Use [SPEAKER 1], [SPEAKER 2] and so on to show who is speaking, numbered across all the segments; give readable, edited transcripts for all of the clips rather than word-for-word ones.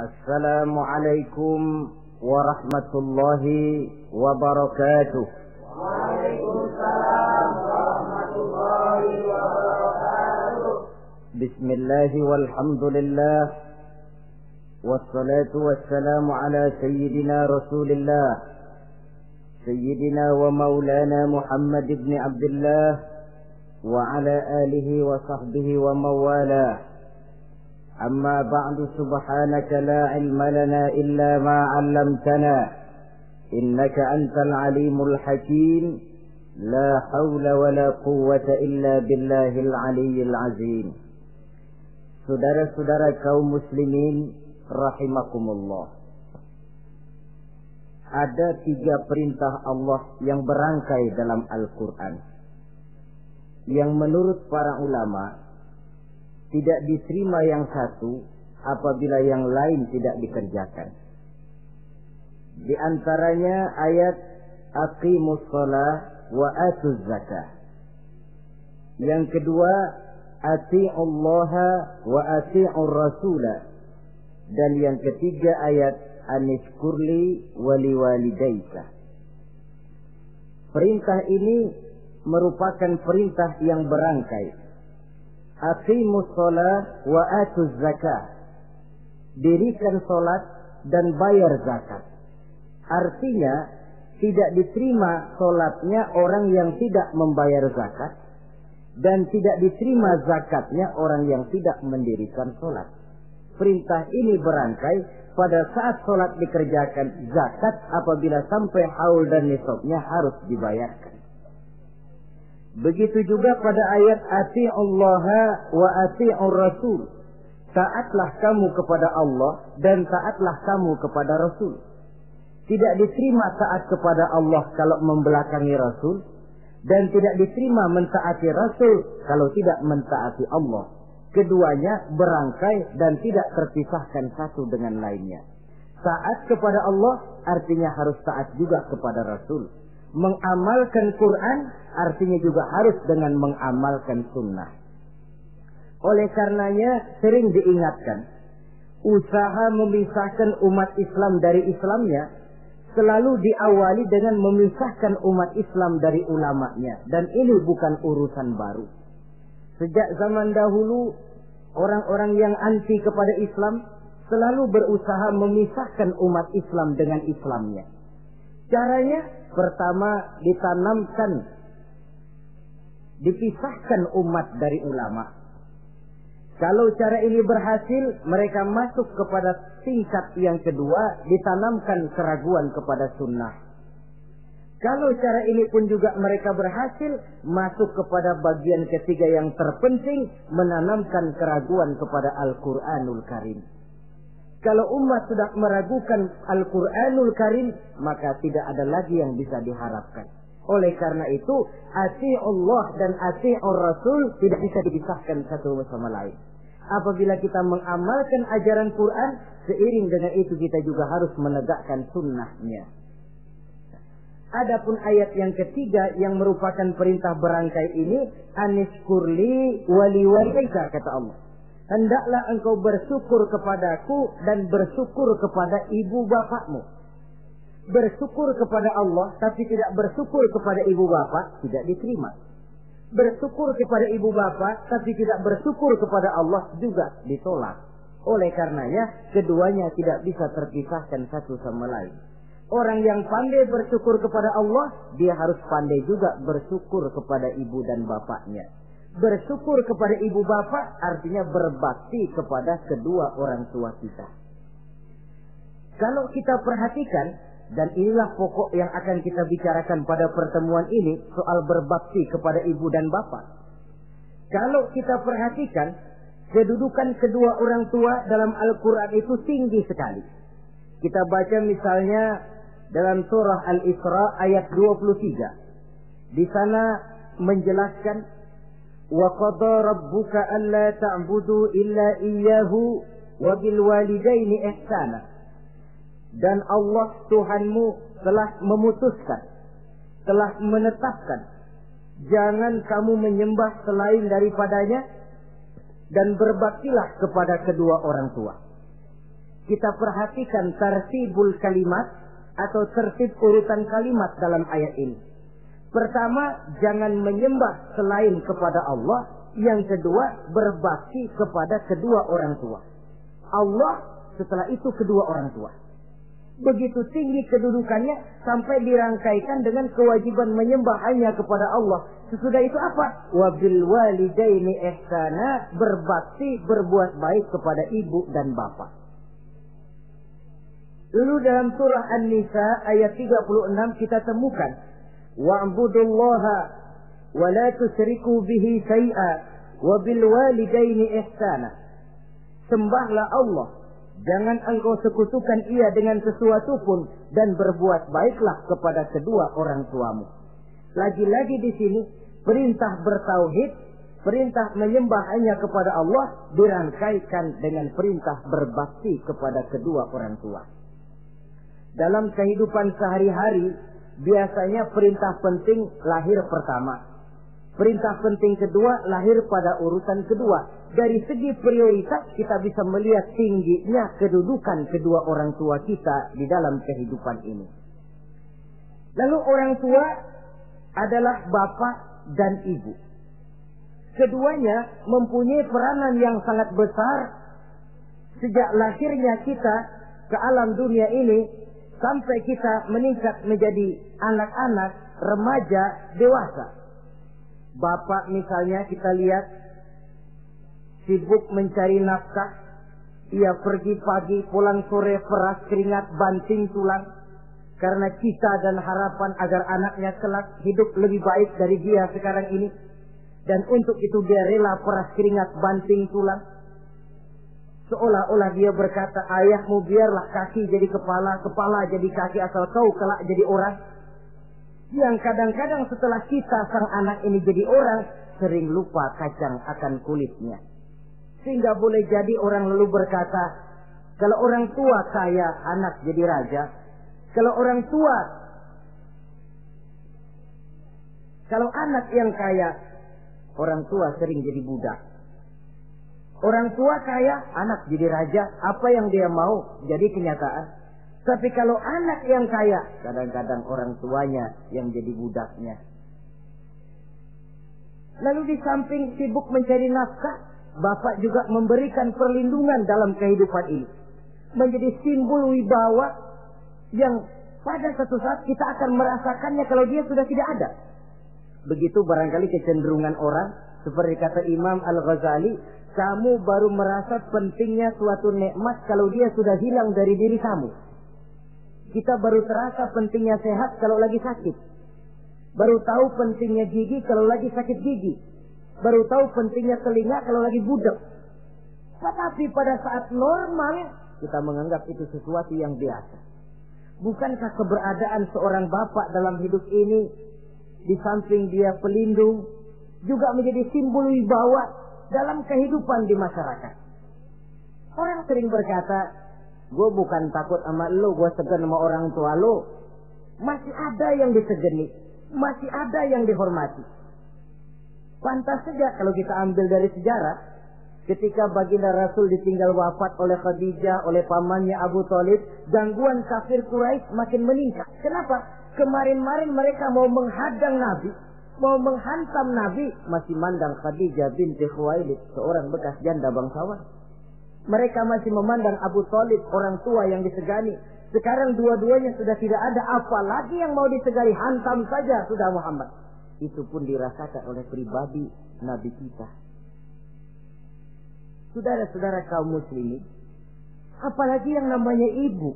[SPEAKER 1] Assalamualaikum warahmatullahi wabarakatuh.
[SPEAKER 2] Waalaikumsalam warahmatullahi wabarakatuh.
[SPEAKER 1] Bismillah walhamdulillah wassalatu wassalamu ala sayyidina Rasulillah sayyidina wa maulana Muhammad ibn Abdullah wa ala alihi wa sahbihi wa mawalah. أما بعد سبحانك لا علم لنا إلا ما علمتنا إنك أنت العليم الحكيم لا حول ولا قوة إلا بالله العلي العظيم. Saudara-saudara kaum muslimin rahimakumullah, ada 3 perintah Allah yang berangkai dalam Al-Quran yang menurut para ulama tidak diterima yang satu apabila yang lain tidak dikerjakan. Di antaranya ayat aqimus shalah wa atuz zakah. Yang kedua ati'ullaha wa ati'ur rasulah. Dan yang ketiga ayat anishkurli wali walidaika. Perintah ini merupakan perintah yang berangkai. Aqimus shalah wa atuz zakah. Dirikan salat dan bayar zakat. Artinya tidak diterima salatnya orang yang tidak membayar zakat, dan tidak diterima zakatnya orang yang tidak mendirikan salat. Perintah ini berangkai pada saat salat dikerjakan, zakat apabila sampai haul dan nisabnya harus dibayarkan. Begitu juga pada ayat ati'ullaha wa ati'ur rasul. Taatlah kamu kepada Allah dan taatlah kamu kepada Rasul. Tidak diterima taat kepada Allah kalau membelakangi Rasul, dan tidak diterima mentaati Rasul kalau tidak mentaati Allah. Keduanya berangkai dan tidak terpisahkan satu dengan lainnya. Taat kepada Allah artinya harus taat juga kepada Rasul. Mengamalkan Quran artinya juga harus dengan mengamalkan sunnah. Oleh karenanya sering diingatkan, usaha memisahkan umat Islam dari Islamnya selalu diawali dengan memisahkan umat Islam dari ulamanya. Dan ini bukan urusan baru. Sejak zaman dahulu, orang-orang yang anti kepada Islam selalu berusaha memisahkan umat Islam dengan Islamnya. Caranya pertama dipisahkan umat dari ulama. Kalau cara ini berhasil, mereka masuk kepada tingkat yang kedua, ditanamkan keraguan kepada sunnah. Kalau cara ini pun juga mereka berhasil, masuk kepada bagian ketiga yang terpenting, menanamkan keraguan kepada Al-Quranul Karim. Kalau umat sudah meragukan Al-Quranul Karim, maka tidak ada lagi yang bisa diharapkan. Oleh karena itu, ati'ullah dan ati'ur rasul tidak bisa dipisahkan satu sama lain. Apabila kita mengamalkan ajaran Quran, seiring dengan itu kita juga harus menegakkan sunnahnya. Adapun ayat yang ketiga yang merupakan perintah berangkai ini, anishkurli wali walidaika, kata Allah. Hendaklah engkau bersyukur kepadaku dan bersyukur kepada ibu bapakmu. Bersyukur kepada Allah tapi tidak bersyukur kepada ibu bapak tidak diterima. Bersyukur kepada ibu bapak tapi tidak bersyukur kepada Allah juga ditolak. Oleh karenanya keduanya tidak bisa terpisahkan satu sama lain. Orang yang pandai bersyukur kepada Allah, dia harus pandai juga bersyukur kepada ibu dan bapaknya. Bersyukur kepada ibu bapak artinya berbakti kepada kedua orang tua kita. Kalau kita perhatikan, dan inilah pokok yang akan kita bicarakan pada pertemuan ini, soal berbakti kepada ibu dan bapak. Kalau kita perhatikan, kedudukan kedua orang tua dalam Al-Quran itu tinggi sekali. Kita baca misalnya dalam surah Al-Isra ayat 23. Di sana menjelaskan, وَقَضَى رَبُّكَ أَلَّا تَعْبُدُوا إِلَّا إِيَّهُ وَبِالْوَالِدَيْنِ إِحْسَانًا. Dan Allah Tuhanmu telah memutuskan, telah menetapkan, jangan kamu menyembah selain daripadanya, dan berbaktilah kepada kedua orang tua. kita perhatikan tartibul kalimat atau tertib urutan kalimat dalam ayat ini. Pertama, jangan menyembah selain kepada Allah. Yang kedua, berbakti kepada kedua orang tua. Allah, setelah itu kedua orang tua. Begitu tinggi kedudukannya sampai dirangkaikan dengan kewajiban menyembah hanya kepada Allah. Sesudah itu apa? Wabil walidaini ihsana, berbakti, berbuat baik kepada ibu dan bapak. Lalu dalam surah An-Nisa ayat 36 kita temukan wa'budullaha wa la tusyriku bihi syai'a wa bil walidaini ihsana. Sembahlah Allah, jangan engkau sekutukan ia dengan sesuatu pun, dan berbuat baiklah kepada kedua orang tuamu. Lagi-lagi di sini perintah bertauhid, perintah menyembah hanya kepada Allah dirangkaikan dengan perintah berbakti kepada kedua orang tua. Dalam kehidupan sehari-hari biasanya perintah penting lahir pertama, perintah penting kedua lahir pada urutan kedua. Dari segi prioritas kita bisa melihat tingginya kedudukan kedua orang tua kita di dalam kehidupan ini. Lalu orang tua adalah bapak dan ibu. Keduanya mempunyai peranan yang sangat besar sejak lahirnya kita ke alam dunia ini sampai kita meningkat menjadi anak-anak, remaja, dewasa. Bapak misalnya kita lihat sibuk mencari nafkah. Ia pergi pagi, pulang sore, peras keringat, banting tulang. Karena cita dan harapan agar anaknya kelak hidup lebih baik dari dia sekarang ini. Dan untuk itu dia rela peras keringat, banting tulang. Seolah-olah dia berkata, ayahmu biarlah kaki jadi kepala, kepala jadi kaki, asal kau kelak jadi orang. Yang kadang-kadang setelah kita sang anak ini jadi orang, sering lupa kacang akan kulitnya. Sehingga boleh jadi orang lalu berkata, kalau orang tua kaya, anak jadi raja. Kalau anak yang kaya, orang tua sering jadi budak. Orang tua kaya, anak jadi raja. Apa yang dia mau jadi kenyataan. Tapi kalau anak yang kaya, kadang-kadang orang tuanya yang jadi budaknya. Lalu di samping sibuk mencari nafkah, bapak juga memberikan perlindungan dalam kehidupan ini. Menjadi simbol wibawa yang pada satu saat kita akan merasakannya kalau dia sudah tidak ada. Begitu barangkali kecenderungan orang, seperti kata Imam Al-Ghazali, kamu baru merasa pentingnya suatu nikmat kalau dia sudah hilang dari diri kamu. Kita baru terasa pentingnya sehat kalau lagi sakit. Baru tahu pentingnya gigi kalau lagi sakit gigi. Baru tahu pentingnya telinga kalau lagi budek. Tetapi pada saat normal, kita menganggap itu sesuatu yang biasa. Bukankah keberadaan seorang bapak dalam hidup ini, di samping dia pelindung, juga menjadi simbol wibawa dalam kehidupan di masyarakat? Orang sering berkata, gue bukan takut sama lo, gue segan sama orang tua lo. Masih ada yang disegani, masih ada yang dihormati. Pantas saja kalau kita ambil dari sejarah, ketika baginda Rasul ditinggal wafat oleh Khadijah, oleh pamannya Abu Thalib, gangguan kafir Quraisy makin meningkat. Kenapa? Kemarin-marin mereka mau menghadang Nabi, mau menghantam Nabi, masih mandang Khadijah binti Khuwailid, seorang bekas janda bangsawan. Mereka masih memandang Abu Thalib, orang tua yang disegani. Sekarang dua-duanya sudah tidak ada, apalagi yang mau disegani, hantam saja sudah Muhammad. Itu pun dirasakan oleh pribadi Nabi kita. Saudara-saudara kaum muslimin, apalagi yang namanya ibu,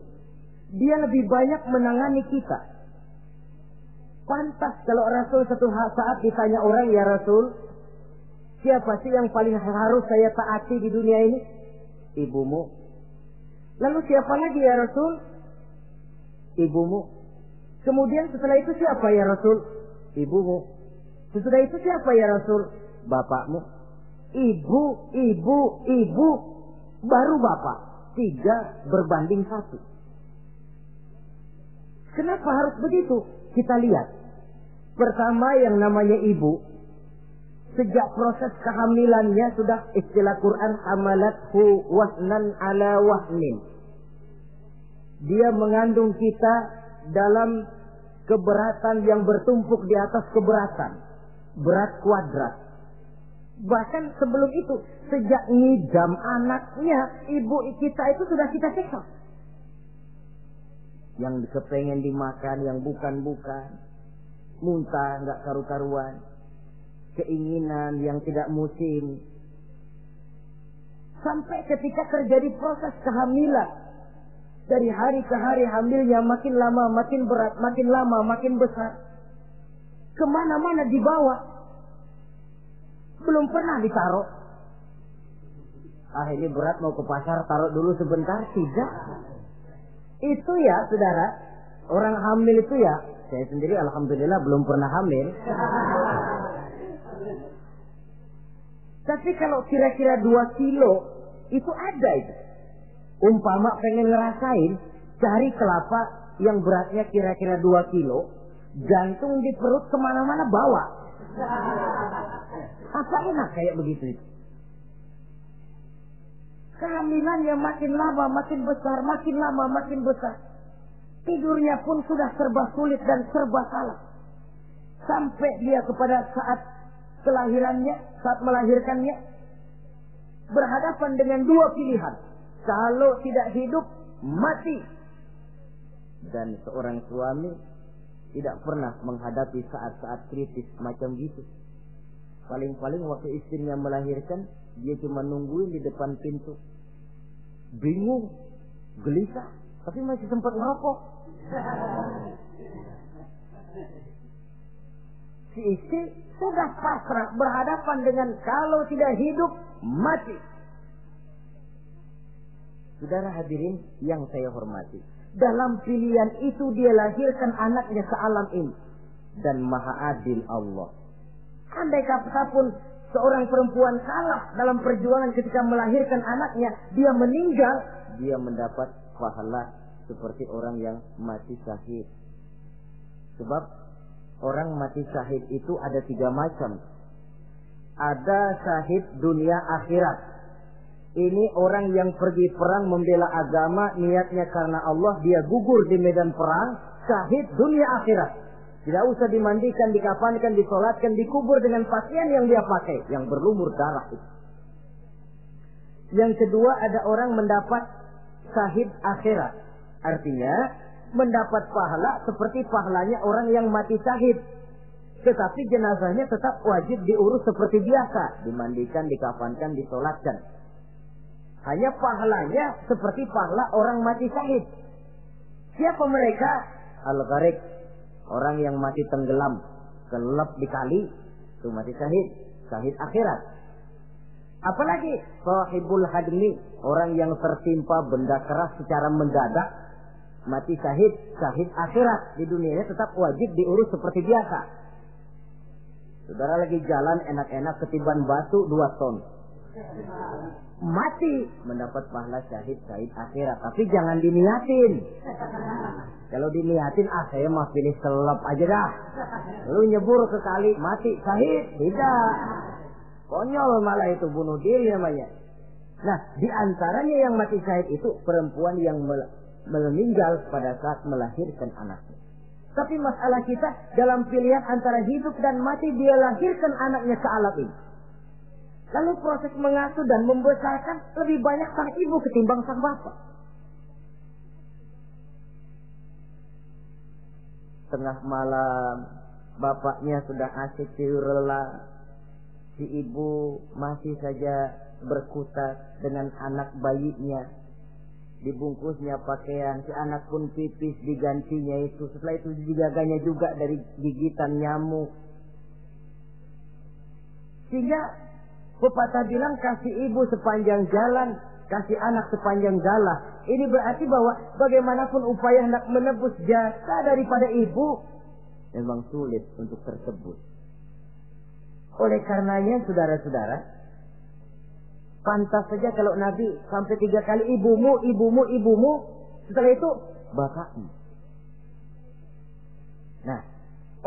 [SPEAKER 1] dia lebih banyak menangani kita. Pantas kalau Rasul satu saat ditanya orang, ya Rasul, siapa sih yang paling harus saya taati di dunia ini? Ibumu. Lalu siapa lagi ya Rasul? Ibumu. Kemudian setelah itu siapa ya Rasul? Ibumu. Sesudah itu siapa ya Rasul? Bapakmu. Ibu, baru bapak. 3 berbanding 1. Kenapa harus begitu? Kita lihat. Pertama yang namanya ibu, sejak proses kehamilannya sudah istilah Quran hamalathu wahnan ala wahnin. dia mengandung kita dalam keberatan yang bertumpuk di atas keberatan. Berat kuadrat. Bahkan sebelum itu, sejak ngidam anaknya, ibu kita itu sudah kita siksa. Yang kepengen dimakan, yang bukan-bukan. Muntah, nggak karu-karuan. Keinginan yang tidak musim. Sampai ketika terjadi proses kehamilan. Dari hari ke hari hamilnya makin lama, makin berat, makin lama, makin besar. Kemana-mana dibawa. Belum pernah ditaruh. Ini berat mau ke pasar, taruh dulu sebentar. Tidak. Itu ya saudara, orang hamil itu ya, saya sendiri alhamdulillah belum pernah hamil. Tapi kalau kira-kira 2 kilo, itu ada itu. Umpama pengen ngerasain, cari kelapa yang beratnya kira-kira 2 kilo, jantung di perut kemana-mana bawa. Apa enak kayak begitu itu? Kehamilannya makin lama makin besar, makin lama makin besar. Tidurnya pun sudah serba sulit dan serba salah. Sampai dia kepada saat kelahirannya, saat melahirkannya, berhadapan dengan 2 pilihan. Kalau tidak hidup, mati. Dan seorang suami tidak pernah menghadapi saat-saat kritis macam gitu. Paling-paling waktu istrinya melahirkan, dia cuma nungguin di depan pintu. Bingung, gelisah, tapi masih sempat ngerokok. Si istri sudah pasrah berhadapan dengan kalau tidak hidup, mati. Saudara hadirin yang saya hormati, dalam pilihan itu dia lahirkan anaknya ke alam ini. Dan maha adil Allah. Andai kata pun seorang perempuan kalah dalam perjuangan ketika melahirkan anaknya, dia meninggal, dia mendapat pahala seperti orang yang mati syahid. Sebab orang mati syahid itu ada 3 macam. Ada syahid dunia akhirat. Ini orang yang pergi perang membela agama, niatnya karena Allah, dia gugur di medan perang, syahid dunia akhirat. Tidak usah dimandikan, dikafankan, disolatkan, dikubur dengan pakaian yang dia pakai, yang berlumur darah itu. Yang kedua, ada orang mendapat syahid akhirat. Artinya, mendapat pahala seperti pahalanya orang yang mati syahid. Tetapi jenazahnya tetap wajib diurus seperti biasa. Dimandikan, dikafankan, disolatkan. Hanya pahalanya seperti pahala orang mati syahid. Siapa mereka? Al-Gharik. Orang yang mati tenggelam, kelelep di kali, itu mati syahid, syahid akhirat. Apalagi sahibul hadmi, orang yang tertimpa benda keras secara mendadak, mati syahid, syahid akhirat. Di dunianya tetap wajib diurus seperti biasa. Saudara lagi jalan enak-enak ketiban batu 2 ton. Mati, mendapat pahala syahid, syahid akhirat. Tapi jangan diniatin. Kalau diniatin, saya mah pilih selep aja dah. Lu nyebur ke kali, mati, syahid. Tidak. Konyol malah itu, bunuh diri namanya. Nah, di antaranya yang mati syahid itu perempuan yang meninggal pada saat melahirkan anaknya. Tapi masalah kita dalam pilihan antara hidup dan mati, dia lahirkan anaknya ke alam ini. Lalu proses mengasuh dan membesarkan lebih banyak sang ibu ketimbang sang bapak. Tengah malam, bapaknya sudah asik tidur lelap. Si ibu masih saja berkutat dengan anak bayinya. Dibungkusnya pakaian, si anak pun pipis digantinya itu. Setelah itu dijaganya juga dari gigitan nyamuk. Sehingga pepatah bilang kasih ibu sepanjang jalan, kasih anak sepanjang galah. Ini berarti bahwa bagaimanapun upaya hendak menebus jasa daripada ibu, memang sulit untuk tersebut. Oleh karenanya saudara-saudara, pantas saja kalau Nabi sampai 3 kali ibumu, ibumu, ibumu, setelah itu bapakmu. Nah,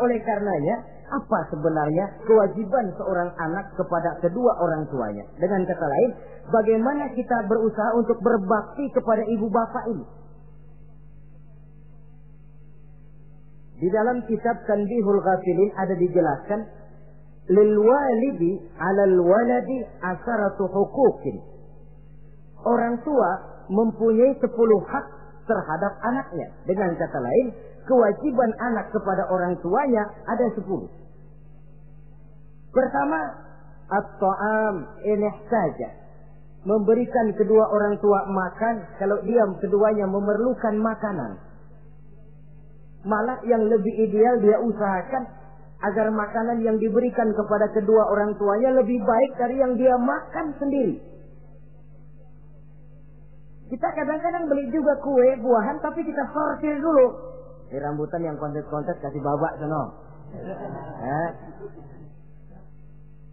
[SPEAKER 1] oleh karenanya, apa sebenarnya kewajiban seorang anak kepada kedua orang tuanya? Dengan kata lain, bagaimana kita berusaha untuk berbakti kepada ibu bapak ini? Di dalam kitab Tanbihul Ghafilin ada dijelaskan lil walidi 'alal waladi asharatu huquqin. Orang tua mempunyai 10 hak terhadap anaknya. Dengan kata lain, kewajiban anak kepada orang tuanya ada 10. Pertama, at-ta'am in ihtaja. Memberikan kedua orang tua makan kalau dia keduanya memerlukan makanan. Malah yang lebih ideal dia usahakan agar makanan yang diberikan kepada kedua orang tuanya lebih baik dari yang dia makan sendiri. Kita kadang-kadang beli juga kue, buahan, tapi kita sortir dulu. Rambutan yang kontes-kontes kasih babak sono.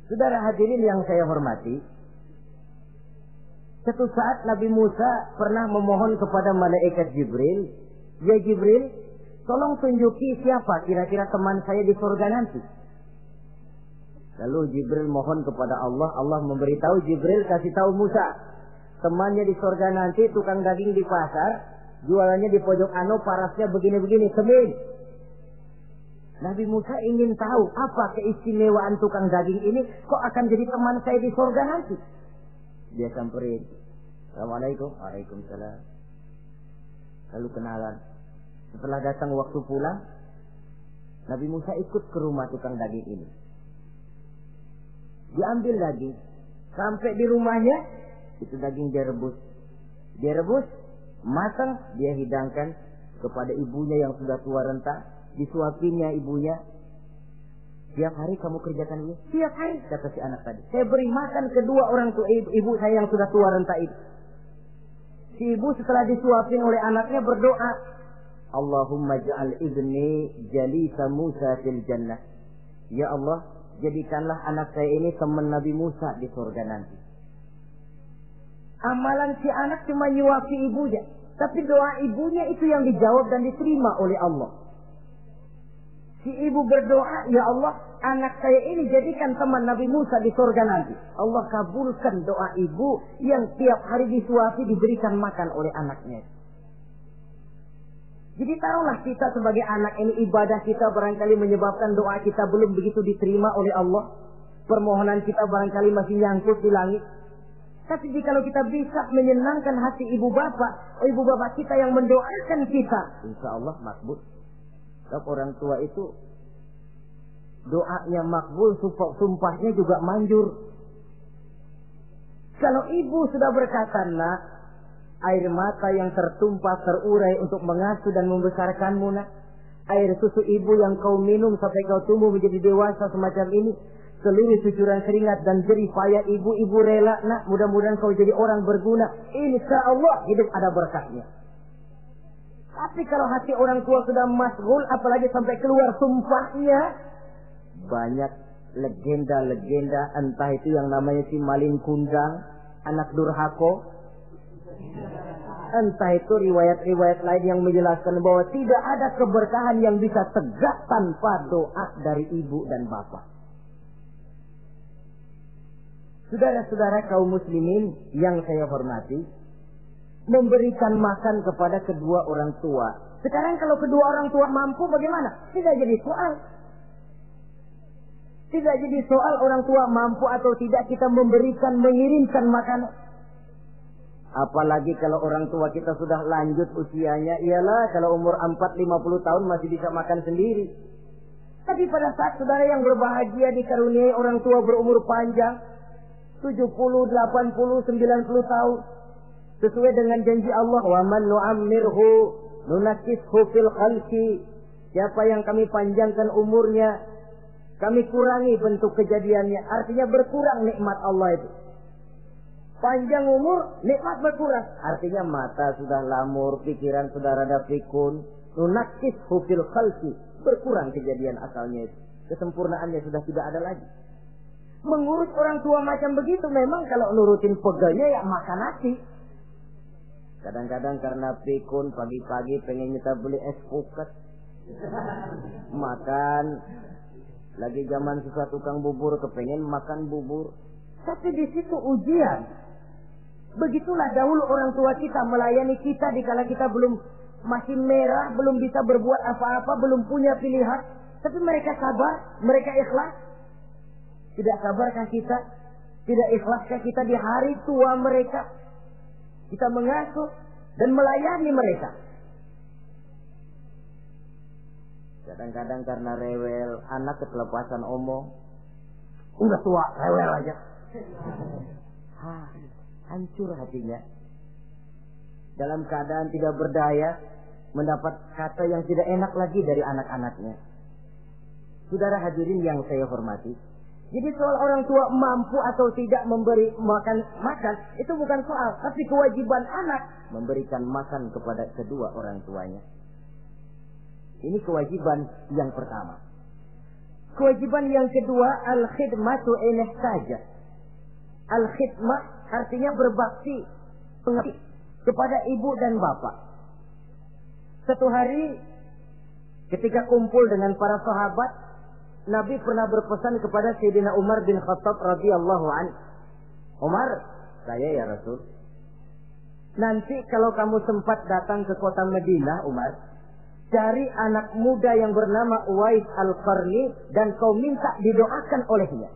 [SPEAKER 1] Saudara hadirin yang saya hormati, satu saat Nabi Musa pernah memohon kepada malaikat Jibril, "Ya Jibril, tolong tunjuki siapa kira-kira teman saya di surga nanti." Lalu Jibril mohon kepada Allah, Allah memberitahu Jibril kasih tahu Musa, temannya di surga nanti tukang daging di pasar, jualannya di pojok parasnya begini-begini, semin. Nabi Musa ingin tahu apa keistimewaan tukang daging ini kok akan jadi teman saya di surga nanti. Dia samperin, "Assalamualaikum." "Waalaikumsalam." Lalu kenalan. Setelah datang waktu pulang, Nabi Musa ikut ke rumah tukang daging ini. Diambil daging, sampai di rumahnya itu daging dia rebus. Dia rebus, matang, dia hidangkan kepada ibunya yang sudah tua renta. Disuapinya ibunya. "Tiap hari kamu kerjakan ini?" "Tiap hari," kata si anak tadi. "Saya beri makan kedua orang tua ibu saya yang sudah tua renta itu." Si ibu setelah disuapin oleh anaknya berdoa, "Allahumma ja'al ibni jalisa Musa fil jannah." Ya Allah, jadikanlah anak saya ini teman Nabi Musa di surga nanti. Amalan si anak cuma nyuapi ibunya, tapi doa ibunya itu yang dijawab dan diterima oleh Allah. Si ibu berdoa, "Ya Allah, anak saya ini jadikan teman Nabi Musa di surga nanti." Allah kabulkan doa ibu yang tiap hari disuapi diberikan makan oleh anaknya. Jadi taruhlah kita sebagai anak ini, ibadah kita barangkali menyebabkan doa kita belum begitu diterima oleh Allah. Permohonan kita barangkali masih nyangkut di langit. Tapi jikalau kita bisa menyenangkan hati ibu bapak kita yang mendoakan kita, insya Allah makbul. Sebab orang tua itu doanya makbul, sumpahnya juga manjur. Kalau ibu sudah berkata, "Nak, air mata yang tertumpah terurai untuk mengasuh dan membesarkanmu, nak. Air susu ibu yang kau minum sampai kau tumbuh menjadi dewasa semacam ini, seluruh cucuran keringat dan jerih payah ibu rela, nak. Mudah-mudahan kau jadi orang berguna. Insya Allah hidup ada berkahnya." Tapi kalau hati orang tua sudah masghul, apalagi sampai keluar sumpahnya, banyak legenda-legenda, entah itu yang namanya si maling kundang, anak durhako, entah itu riwayat-riwayat lain yang menjelaskan bahwa tidak ada keberkahan yang bisa tegak tanpa doa dari ibu dan bapak. Saudara-saudara kaum muslimin yang saya hormati, memberikan makan kepada kedua orang tua. Sekarang kalau kedua orang tua mampu bagaimana? Tidak jadi soal. Tidak jadi soal orang tua mampu atau tidak kita memberikan, mengirimkan makanan. Apalagi kalau orang tua kita sudah lanjut usianya, iyalah kalau umur 40-50 tahun masih bisa makan sendiri. Tapi pada saat saudara yang berbahagia dikaruniai orang tua berumur panjang, 70, 80, 90 tahun, sesuai dengan janji Allah, "Wa man nu'ammirhu nunakkishu fil khalqi." Siapa yang kami panjangkan umurnya, kami kurangi bentuk kejadiannya. Artinya berkurang nikmat Allah itu. Panjang umur, nikmat berkurang. Artinya mata sudah lamur, pikiran sudah rada pikun. Nunakkishu fil khalqi. Berkurang kejadian asalnya itu. Kesempurnaannya sudah tidak ada lagi. Mengurus orang tua macam begitu memang kalau nurutin pegelnya ya makan nasi. Kadang-kadang karena pikun pagi-pagi pengen kita beli es puket. Makan. Lagi zaman susah tukang bubur kepengen makan bubur. Tapi di situ ujian. Begitulah dahulu orang tua kita melayani kita dikala kita belum masih merah, belum bisa berbuat apa-apa, belum punya pilihan. Tapi mereka sabar, mereka ikhlas. Tidak sabarkah kita? Tidak ikhlaskah kita di hari tua mereka? Kita mengasuh dan melayani mereka. Kadang-kadang karena rewel, anak ketelepasan omong. Udah tua, rewel aja. Hancur hatinya. Dalam keadaan tidak berdaya, mendapat kata yang tidak enak lagi dari anak-anaknya. Saudara hadirin yang saya hormati, jadi soal orang tua mampu atau tidak memberi makan, itu bukan soal, tapi kewajiban anak memberikan makan kepada kedua orang tuanya. Ini kewajiban yang pertama. Kewajiban yang kedua, al-khidmatu in ihtaja. Al-khidmah artinya berbakti kepada ibu dan bapak. Satu hari ketika kumpul dengan para sahabat, Nabi pernah berpesan kepada Sayyidina Umar bin Khattab radhiyallahu anhu. Umar, saya ya Rasul. Nanti kalau kamu sempat datang ke kota Madinah, Umar, cari anak muda yang bernama Uwais Al-Qarni dan kau minta didoakan olehnya.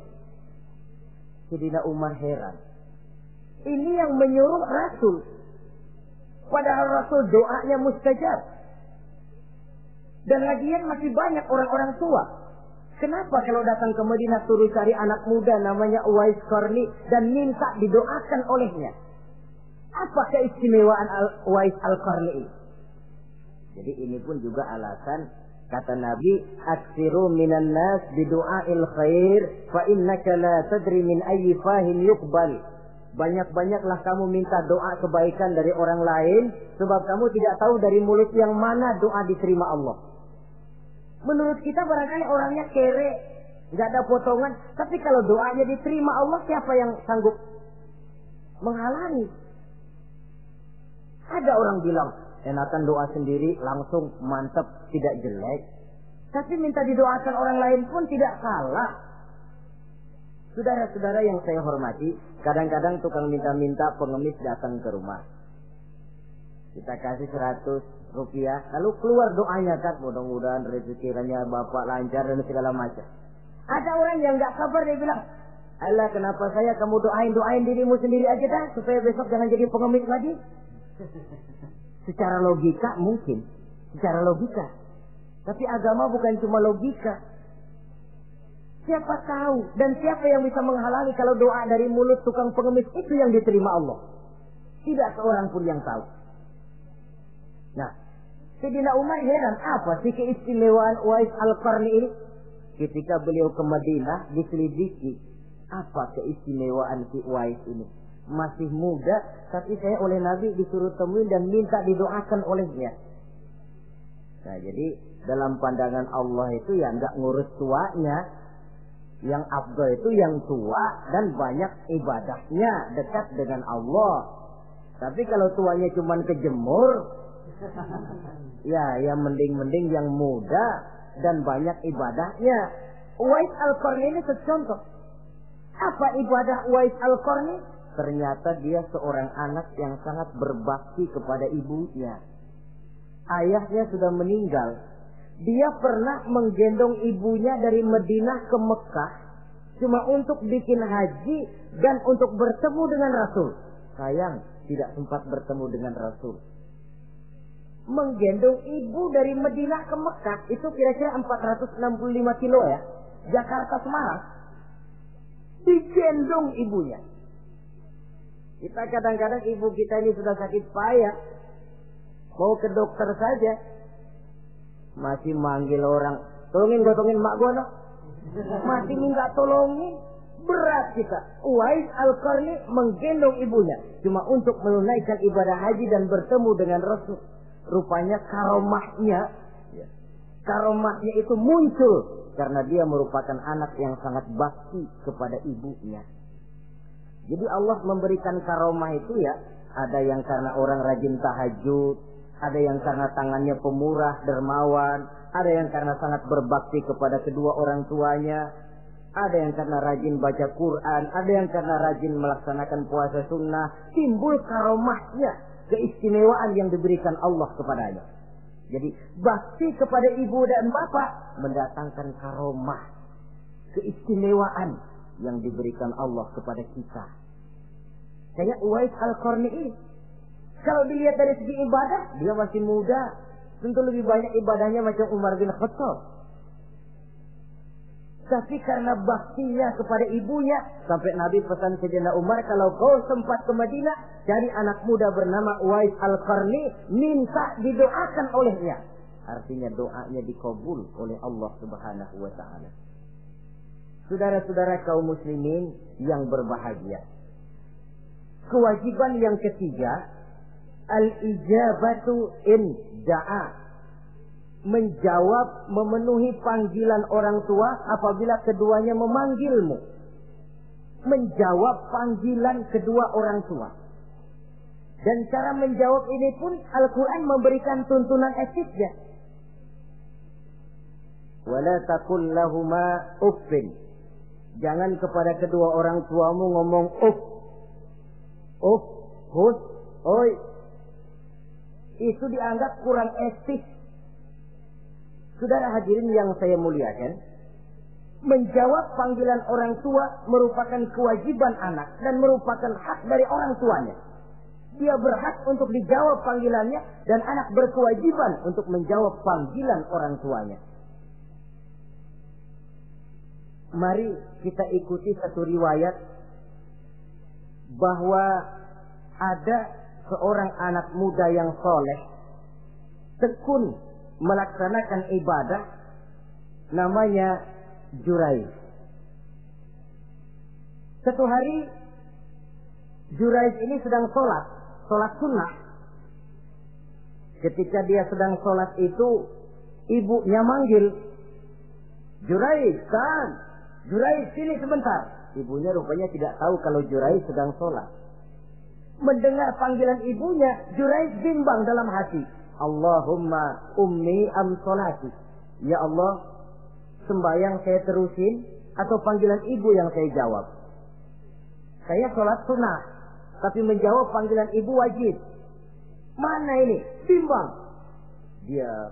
[SPEAKER 1] Sayyidina Umar heran. Ini yang menyuruh Rasul. Padahal Rasul doanya mustajab. Dan lagian masih banyak orang-orang tua. Kenapa kalau datang ke Madinah suruh cari anak muda namanya Uwais Qarni dan minta didoakan olehnya? Apa keistimewaan Uwais Al-Qarni ini? Jadi ini pun juga alasan kata Nabi, aksiru minan nas bidu'ail khair fa innaka la tadri min ayyi fahin yuqbal. Banyak-banyaklah kamu minta doa kebaikan dari orang lain, sebab kamu tidak tahu dari mulut yang mana doa diterima Allah. Menurut kita barangkali orangnya kere, nggak ada potongan, tapi kalau doanya diterima Allah, siapa yang sanggup menghalangi? Ada orang bilang, enakan doa sendiri langsung mantap, tidak jelek. Tapi minta didoakan orang lain pun tidak salah. Saudara-saudara yang saya hormati, kadang-kadang tukang minta-minta pengemis datang ke rumah. Kita kasih 100 rupiah, lalu keluar doanya kan, mudah-mudahan rezekinya bapak lancar dan segala macam. Ada orang yang nggak sabar, dia bilang, Allah kenapa saya kamu doain dirimu sendiri aja dah, supaya besok jangan jadi pengemis lagi. Secara logika mungkin, secara logika. Tapi agama bukan cuma logika. Siapa tahu dan siapa yang bisa menghalangi kalau doa dari mulut tukang pengemis itu yang diterima Allah? Tidak seorang pun yang tahu. Nah, Sayyidina Umar heran, apa sih keistimewaan Uwais Al-Qarni ini? Ketika beliau ke Madinah diselidiki, apa keistimewaan si Uwais ini? Masih muda, tapi saya oleh Nabi disuruh temuin dan minta didoakan olehnya. Nah, jadi dalam pandangan Allah itu ya nggak ngurus tuanya. Yang afdal itu yang tua dan banyak ibadahnya, dekat dengan Allah. Tapi kalau tuanya cuma kejemur, ya mending-mending yang muda dan banyak ibadahnya. Uwais Al-Qarni ini contoh. Apa ibadah Uwais Al-Qarni? Ternyata dia seorang anak yang sangat berbakti kepada ibunya. Ayahnya sudah meninggal. Dia pernah menggendong ibunya dari Madinah ke Mekah cuma untuk bikin haji dan untuk bertemu dengan Rasul. Sayang, tidak sempat bertemu dengan Rasul. Menggendong ibu dari Madinah ke Mekah itu kira-kira 465 kilo ya. Jakarta Semarang. Digendong ibunya. Kita kadang-kadang ibu kita ini sudah sakit payah. Mau ke dokter saja. Masih manggil orang, tolongin mak gono. Masih minta tolongin. Berat kita. Uwais Al-Qarni menggendong ibunya cuma untuk menunaikan ibadah haji dan bertemu dengan Rasul. Rupanya karomahnya itu muncul karena dia merupakan anak yang sangat bakti kepada ibunya. Jadi Allah memberikan karomah itu ya, ada yang karena orang rajin tahajud, ada yang karena tangannya pemurah, dermawan, ada yang karena sangat berbakti kepada kedua orang tuanya, Ada yang karena rajin baca Quran, ada yang karena rajin melaksanakan puasa sunnah, timbul karomahnya, keistimewaan yang diberikan Allah kepadanya. Jadi bakti kepada ibu dan bapak mendatangkan karomah, keistimewaan yang diberikan Allah kepada kita. Kayak Uwais Al-Qarni ini, kalau dilihat dari segi ibadah, dia masih muda, tentu lebih banyak ibadahnya macam Umar bin Khattab. Tapi karena baktinya kepada ibunya, sampai Nabi pesan Sayyidina Umar, kalau kau sempat ke Madinah, cari anak muda bernama Uwais Al-Qarni, minta didoakan olehnya. Artinya doanya dikabul oleh Allah Subhanahu wa ta'ala. Saudara-saudara kaum muslimin yang berbahagia, kewajiban yang ketiga, al-ijabatu in da'a, menjawab, memenuhi panggilan orang tua apabila keduanya memanggilmu. Menjawab panggilan kedua orang tua. Dan cara menjawab ini pun Al-Quran memberikan tuntunan etiknya. Wala taqul lahuma uffin. Jangan kepada kedua orang tuamu ngomong uff. Uff, hus, oi. Itu dianggap kurang etis. Saudara hadirin yang saya muliakan, menjawab panggilan orang tua merupakan kewajiban anak dan merupakan hak dari orang tuanya. Dia berhak untuk dijawab panggilannya dan anak berkewajiban untuk menjawab panggilan orang tuanya. Mari kita ikuti satu riwayat bahwa ada seorang anak muda yang soleh, tekun melaksanakan ibadah, namanya Jurayj. Satu hari Jurayj ini sedang sholat sunnah. Ketika dia sedang sholat itu, ibunya manggil, Jurayj, kan? Jurayj, sini sebentar. Ibunya rupanya tidak tahu kalau Jurayj sedang sholat. Mendengar panggilan ibunya, Jurayj bimbang dalam hati. Allahumma ummi am sholati. Ya Allah, sembahyang saya terusin atau panggilan ibu yang saya jawab? Saya sholat sunnah, tapi menjawab panggilan ibu wajib. Mana ini? Bimbang. Dia,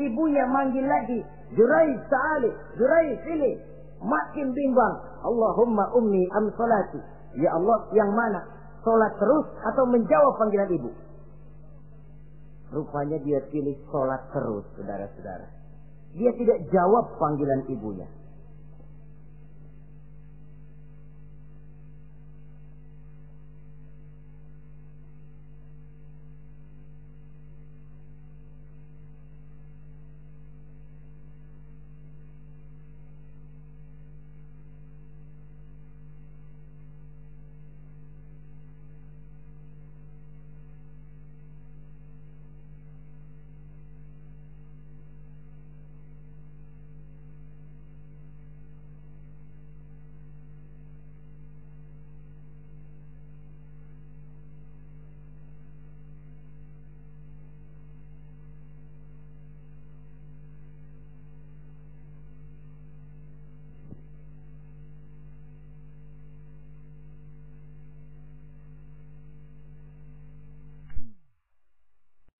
[SPEAKER 1] ibunya manggil lagi, Jurayj ta'ali, Jurayj sini. Makin bimbang. Allahumma ummi am sholati. Ya Allah, yang mana? Sholat terus atau menjawab panggilan ibu? Rupanya dia pilih sholat terus, saudara-saudara. Dia tidak jawab panggilan ibunya.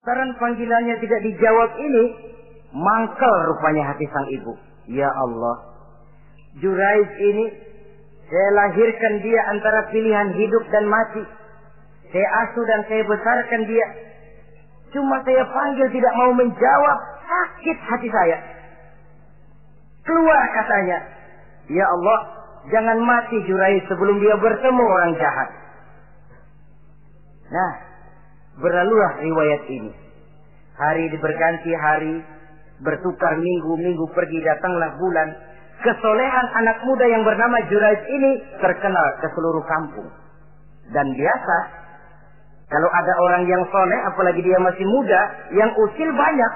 [SPEAKER 1] Karena panggilannya tidak dijawab ini, mangkel rupanya hati sang ibu. Ya Allah, Jurayj ini, saya lahirkan dia antara pilihan hidup dan mati. Saya asuh dan saya besarkan dia. Cuma saya panggil tidak mau menjawab, sakit hati saya. Keluar katanya, ya Allah, jangan mati Jurayj sebelum dia bertemu orang jahat. Nah, berlalulah riwayat ini. Hari berganti hari, bertukar minggu pergi, datanglah bulan. Kesolehan anak muda yang bernama Jurayj ini terkenal ke seluruh kampung. Dan biasa, kalau ada orang yang soleh, apalagi dia masih muda, yang usil banyak.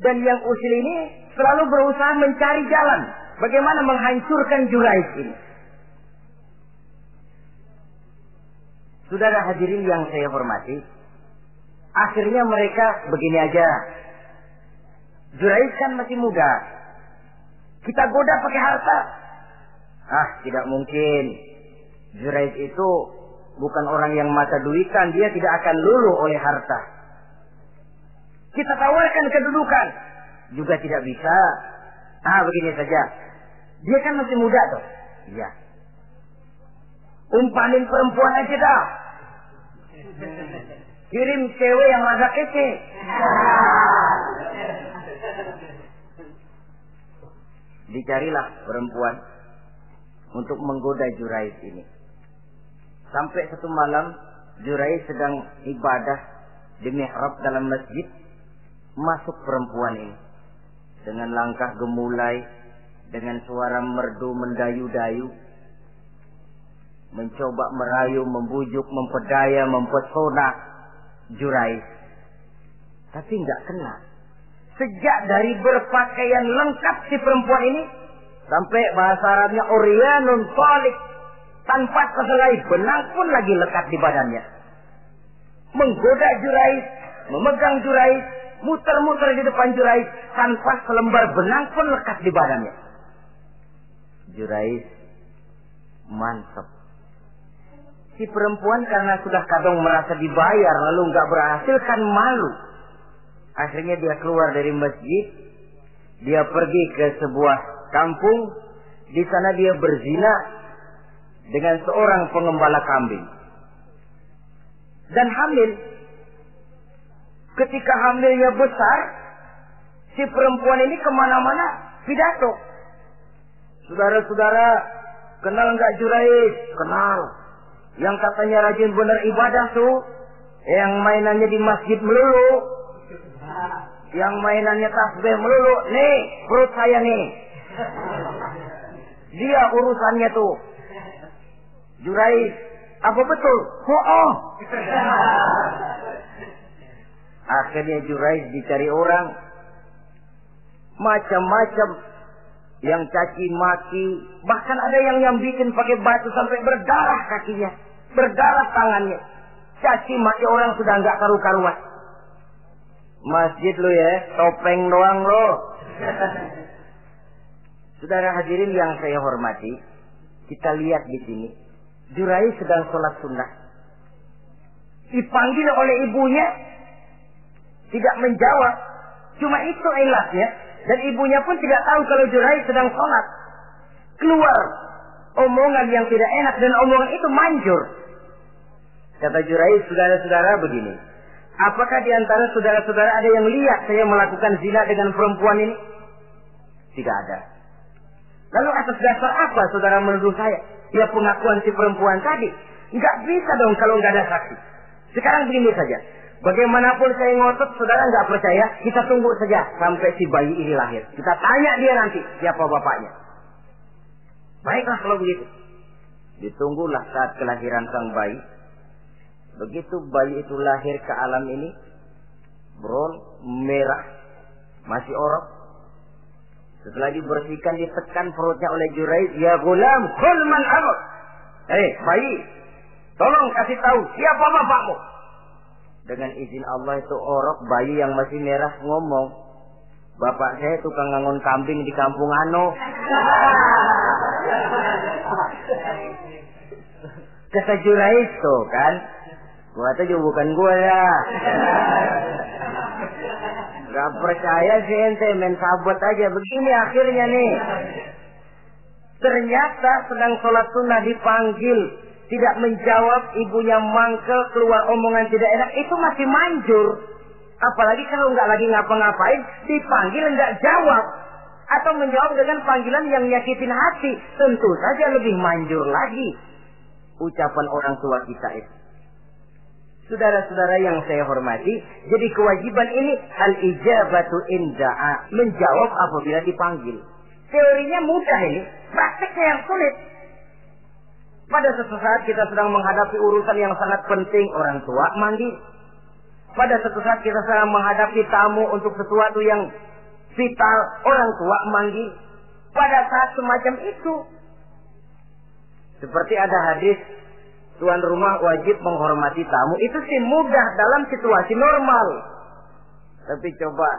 [SPEAKER 1] Dan yang usil ini selalu berusaha mencari jalan bagaimana menghancurkan Jurayj ini. Saudara hadirin yang saya hormati, akhirnya mereka begini aja. Jurayj kan masih muda, Kita goda pakai harta. Ah, tidak mungkin. Juraij itu bukan orang yang mata duitan, dia tidak akan luluh oleh harta. Kita tawarkan kedudukan, juga tidak bisa. Ah, begini saja. Dia kan masih muda tuh. Iya. Umpanin perempuan aja dah. Kirim cewek yang agak kece. Dicarilah perempuan untuk menggoda Juraij ini. Sampai satu malam Juraij sedang ibadah di mihrab dalam masjid. Masuk perempuan ini dengan langkah gemulai, dengan suara merdu mendayu-dayu, mencoba merayu, membujuk, memperdaya, mempesona Juraij. Tapi enggak kena. Sejak dari berpakaian lengkap si perempuan ini, sampai bahasa Arabnya uryanun thalik, tanpa kehelai benang pun lagi lekat di badannya. Menggoda Juraij, memegang Juraij, muter-muter di depan Juraij, tanpa selembar benang pun lekat di badannya. Juraij mantap. Si perempuan karena sudah kadang merasa dibayar lalu nggak berhasil kan malu. Akhirnya dia keluar dari masjid, dia pergi ke sebuah kampung, di sana dia berzina dengan seorang pengembala kambing dan hamil. Ketika hamilnya besar, si perempuan ini kemana-mana pidato. Saudara-saudara, kenal nggak Juraij? Kenal. Yang katanya rajin benar ibadah tuh, yang mainannya di masjid melulu, yang mainannya tasbih melulu. Nih, perut saya nih. Dia urusannya tuh. Juraij, apa betul? Oh. Akhirnya Juraij dicari orang, macam-macam, yang caci maki, bahkan ada yang bikin pakai batu sampai berdarah kakinya, berdarah tangannya. Caci maki orang sudah nggak karu-karuan. Masjid lu ya, topeng doang lo. Saudara hadirin yang saya hormati, kita lihat di sini, Juraij sedang sholat sunnah, dipanggil oleh ibunya, tidak menjawab. Cuma itu ilatnya. Dan ibunya pun tidak tahu kalau Juraij sedang sholat. Keluar omongan yang tidak enak, dan omongan itu manjur. Kata Juraij, saudara-saudara begini, apakah di antara saudara-saudara ada yang lihat saya melakukan zina dengan perempuan ini? Tidak ada. Lalu atas dasar apa saudara menuduh saya? Ya pengakuan si perempuan tadi. Nggak bisa dong kalau nggak ada saksi. Sekarang begini saja. Bagaimanapun saya ngotot, saudara nggak percaya, kita tunggu saja sampai si bayi ini lahir. Kita tanya dia nanti siapa bapaknya. Baiklah kalau begitu. Ditunggulah saat kelahiran sang bayi. Begitu bayi itu lahir ke alam ini, bron merah, masih orok. Setelah dibersihkan, ditekan perutnya oleh Juraij. Ya gulam, kul man abuk. Bayi, tolong kasih tahu siapa bapakmu. Dengan izin Allah itu orok, bayi yang masih merah ngomong, bapak saya tukang ngangon kambing di kampung Ano. Kata Juraij tuh kan, gua tuh juga bukan gua ya. Gak percaya sih ente, main sabot aja. Begini akhirnya nih, ternyata sedang sholat sunnah dipanggil, tidak menjawab, ibunya mangkel, keluar omongan tidak enak, itu masih manjur. Apalagi kalau nggak lagi ngapa-ngapain, dipanggil nggak jawab, atau menjawab dengan panggilan yang nyakitin hati, tentu saja lebih manjur lagi ucapan orang tua kita itu. Saudara-saudara yang saya hormati, jadi kewajiban ini al-ijabatu inda'a, menjawab apabila dipanggil. Teorinya mudah ini, prakteknya yang sulit. Pada suatu saat kita sedang menghadapi urusan yang sangat penting, orang tua manggil. Pada suatu saat kita sedang menghadapi tamu untuk sesuatu yang vital, orang tua manggil. Pada saat semacam itu, seperti ada hadis, tuan rumah wajib menghormati tamu. Itu sih mudah dalam situasi normal. Tapi coba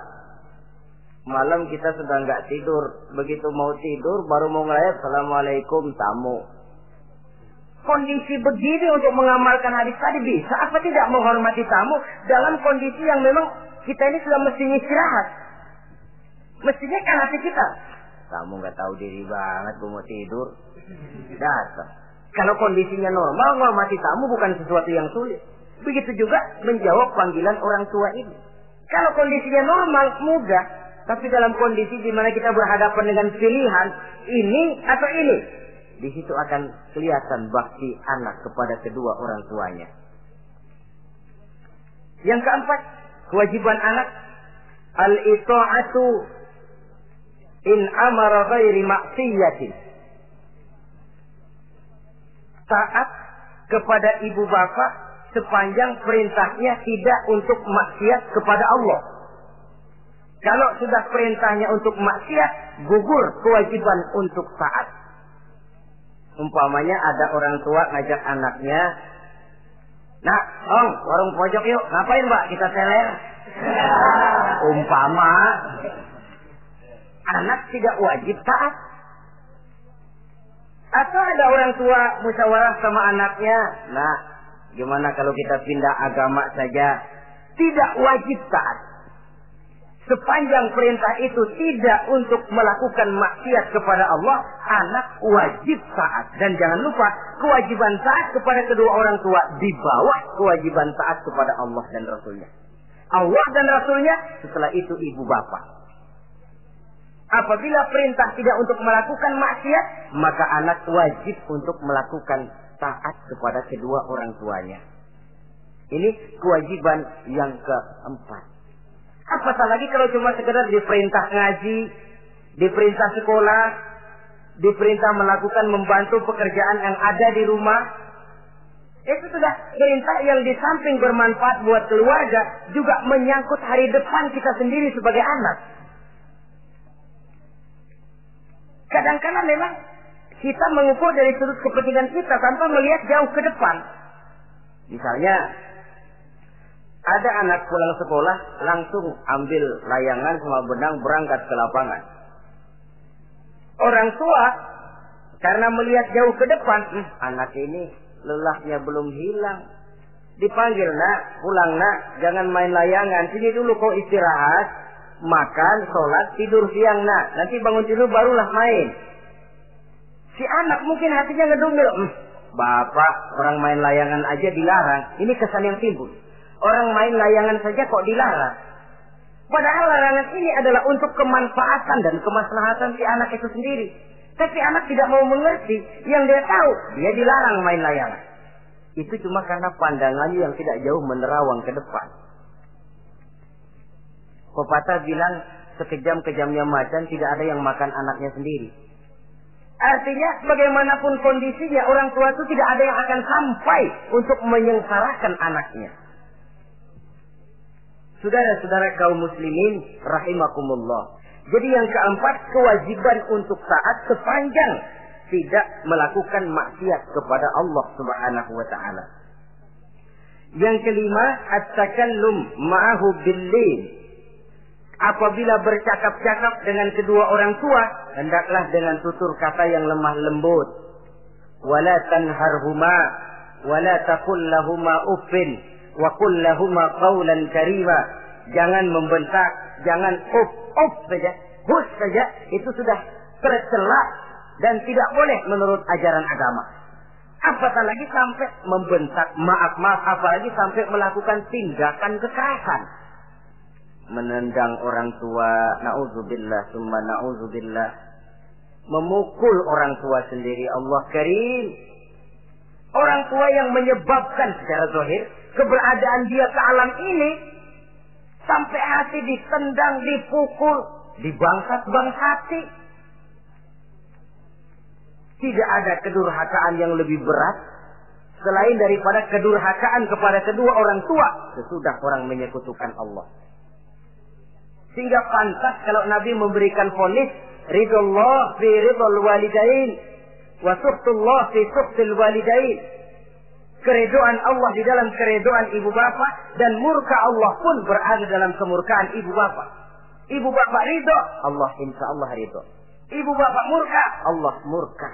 [SPEAKER 1] Malam kita sudah nggak tidur. Begitu mau tidur, baru mau ngelayat, Assalamualaikum, tamu. Kondisi begini untuk mengamalkan hadis tadi bisa apa tidak menghormati tamu dalam kondisi yang memang kita ini sudah mestinya istirahat. Mestinya kan hati kita. Tamu nggak tahu diri banget, gue mau tidur. Datang. Kalau kondisinya normal, menghormati tamu bukan sesuatu yang sulit. Begitu juga menjawab panggilan orang tua ini. Kalau kondisinya normal, mudah. Tapi dalam kondisi di mana kita berhadapan dengan pilihan ini atau ini, di situ akan kelihatan bakti anak kepada kedua orang tuanya. Yang keempat, kewajiban anak al-ita'atu in amara ghairi maksiyatin. Taat kepada ibu bapak sepanjang perintahnya tidak untuk maksiat kepada Allah. Kalau sudah perintahnya untuk maksiat, gugur kewajiban untuk taat. Umpamanya ada orang tua ngajak anaknya, "Nak, Ong, warung pojok yuk." "Ngapain, Mbak?" "Kita seler." Umpama anak tidak wajib taat. Atau ada orang tua musyawarah sama anaknya, "Nah, gimana kalau kita pindah agama saja?" Tidak wajib taat. Sepanjang perintah itu tidak untuk melakukan maksiat kepada Allah, anak wajib taat. Dan jangan lupa, kewajiban taat kepada kedua orang tua di bawah kewajiban taat kepada Allah dan Rasulnya. Allah dan Rasulnya, setelah itu ibu bapak. Apabila perintah tidak untuk melakukan maksiat, maka anak wajib untuk melakukan taat kepada kedua orang tuanya. Ini kewajiban yang keempat. Apatah lagi kalau cuma sekedar diperintah ngaji, diperintah sekolah, diperintah melakukan membantu pekerjaan yang ada di rumah. Itu sudah perintah yang di samping bermanfaat buat keluarga, juga menyangkut hari depan kita sendiri sebagai anak. Kadang-kadang memang kita mengukur dari sudut kepentingan kita tanpa melihat jauh ke depan. Misalnya, ada anak pulang sekolah, langsung ambil layangan sama benang berangkat ke lapangan. Orang tua, karena melihat jauh ke depan, anak ini lelahnya belum hilang. Dipanggil, "Nak, pulang nak, jangan main layangan. Sini dulu kau istirahat, makan, sholat, tidur siang nak. Nanti bangun tidur barulah main." Si anak mungkin hatinya ngedumil, "Bapak, orang main layangan aja dilarang." Ini kesan yang timbul. Orang main layangan saja kok dilarang. Padahal larangan ini adalah untuk kemanfaatan dan kemaslahatan si anak itu sendiri. Tapi anak tidak mau mengerti. Yang dia tahu, dia dilarang main layangan. Itu cuma karena pandangannya yang tidak jauh menerawang ke depan. Pepatah bilang, sekejam-kejamnya macan tidak ada yang makan anaknya sendiri. Artinya, bagaimanapun kondisinya, orang tua itu tidak ada yang akan sampai untuk menyengsarakan anaknya. Saudara-saudara kaum muslimin rahimakumullah. Jadi yang keempat, kewajiban untuk taat sepanjang tidak melakukan maksiat kepada Allah Subhanahu wa taala. Yang kelima, at-takallum ma'ahu bil-lin. Apabila bercakap-cakap dengan kedua orang tua, hendaklah dengan tutur kata yang lemah lembut. Wala tanharhuma wala taqul lahumā uffin wa qul lahumā qawlan karīmā. Jangan membentak, jangan uff saja, hus saja, itu sudah tercela dan tidak boleh menurut ajaran agama. Apatah lagi sampai membentak, maaf, apalagi sampai melakukan tindakan kekerasan. Menendang orang tua, na'udzubillah, summa na'udzubillah. Memukul orang tua sendiri, Allah karim. Orang tua yang menyebabkan secara zahir keberadaan dia ke alam ini, sampai hati ditendang, dipukul, dibangsat-bangsati. Tidak ada kedurhakaan yang lebih berat selain daripada kedurhakaan kepada kedua orang tua sesudah orang menyekutukan Allah. Sehingga pantas kalau Nabi memberikan vonis, ridullah fi ridul walidain wa suhtullah fi suhtil walidain. Keredoan Allah di dalam keredoan ibu bapa, dan murka Allah pun berada dalam kemurkaan ibu bapa. Ibu bapak ridho, Allah insya Allah ridho. Ibu bapak murka, Allah murka.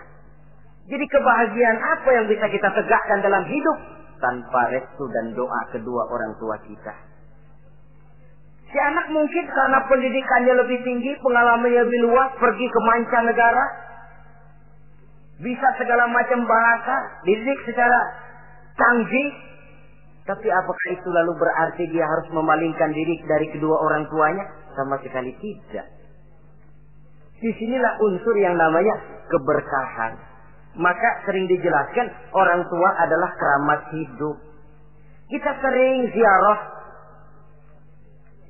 [SPEAKER 1] Jadi kebahagiaan apa yang bisa kita tegakkan dalam hidup tanpa restu dan doa kedua orang tua kita? Si anak mungkin karena pendidikannya lebih tinggi, pengalamannya lebih luas, pergi ke mancanegara, bisa segala macam bahasa, dididik secara canggih. Tapi apakah itu lalu berarti dia harus memalingkan diri dari kedua orang tuanya? Sama sekali tidak. Disinilah unsur yang namanya keberkahan. Maka sering dijelaskan orang tua adalah keramat hidup. Kita sering ziarah.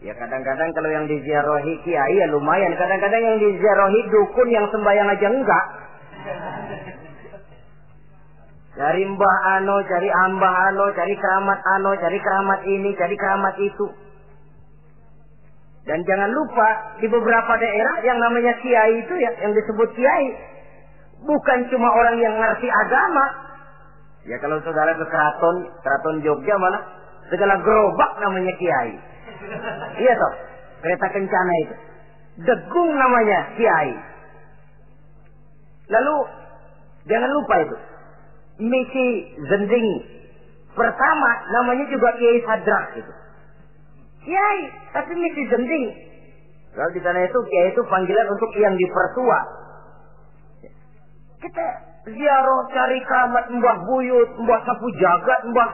[SPEAKER 1] Ya kadang-kadang kalau yang diziarahi kiai ya lumayan. Kadang-kadang yang diziarahi dukun yang sembahyang aja enggak. Cari mbah ano, cari ambah ano, cari keramat ano, cari keramat ini, cari keramat itu. Dan jangan lupa di beberapa daerah yang namanya kiai itu ya, yang disebut kiai, bukan cuma orang yang ngerti agama. Ya kalau saudara ke keraton Jogja malah segala gerobak namanya kiai. Iya toh, kereta kencana itu. Degung namanya kiai. Lalu jangan lupa itu. Misi Zending pertama namanya juga Kiai Sadrak itu. Kiai, tapi misi Zending. Kalau di sana itu kiai itu panggilan untuk yang dipertua. Kita ziarah cari keramat Mbah Buyut, Mbah Sapu Jagat, Mbah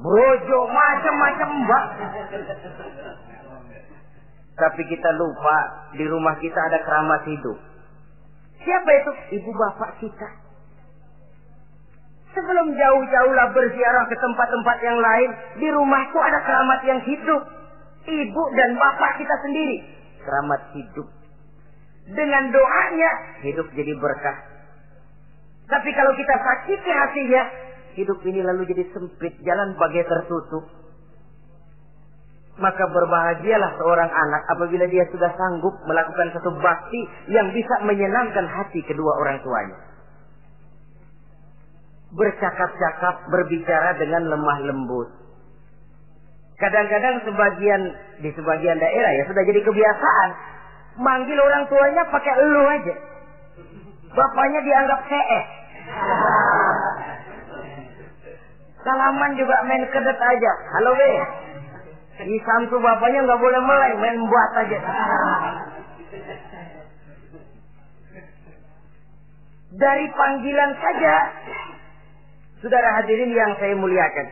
[SPEAKER 1] Brojo, macam-macam Mbah. Tapi kita lupa di rumah kita ada keramat hidup. Siapa itu? Ibu bapak kita. Sebelum jauh-jauhlah berziarah ke tempat-tempat yang lain, di rumahku ada keramat yang hidup. Ibu dan bapak kita sendiri. Keramat hidup. Dengan doanya, hidup jadi berkah. Tapi kalau kita sakiti hatinya, hidup ini lalu jadi sempit, jalan bagai tertutup. Maka berbahagialah seorang anak apabila dia sudah sanggup melakukan satu bakti yang bisa menyenangkan hati kedua orang tuanya. Bercakap-cakap, berbicara dengan lemah lembut. Kadang-kadang di sebagian daerah ya sudah jadi kebiasaan manggil orang tuanya pakai elu aja. Bapaknya dianggap CS. Salaman juga main kedet aja. Halo be. Di Samsu bapaknya nggak boleh meleng, main buat aja. Dari panggilan saja, saudara hadirin yang saya muliakan,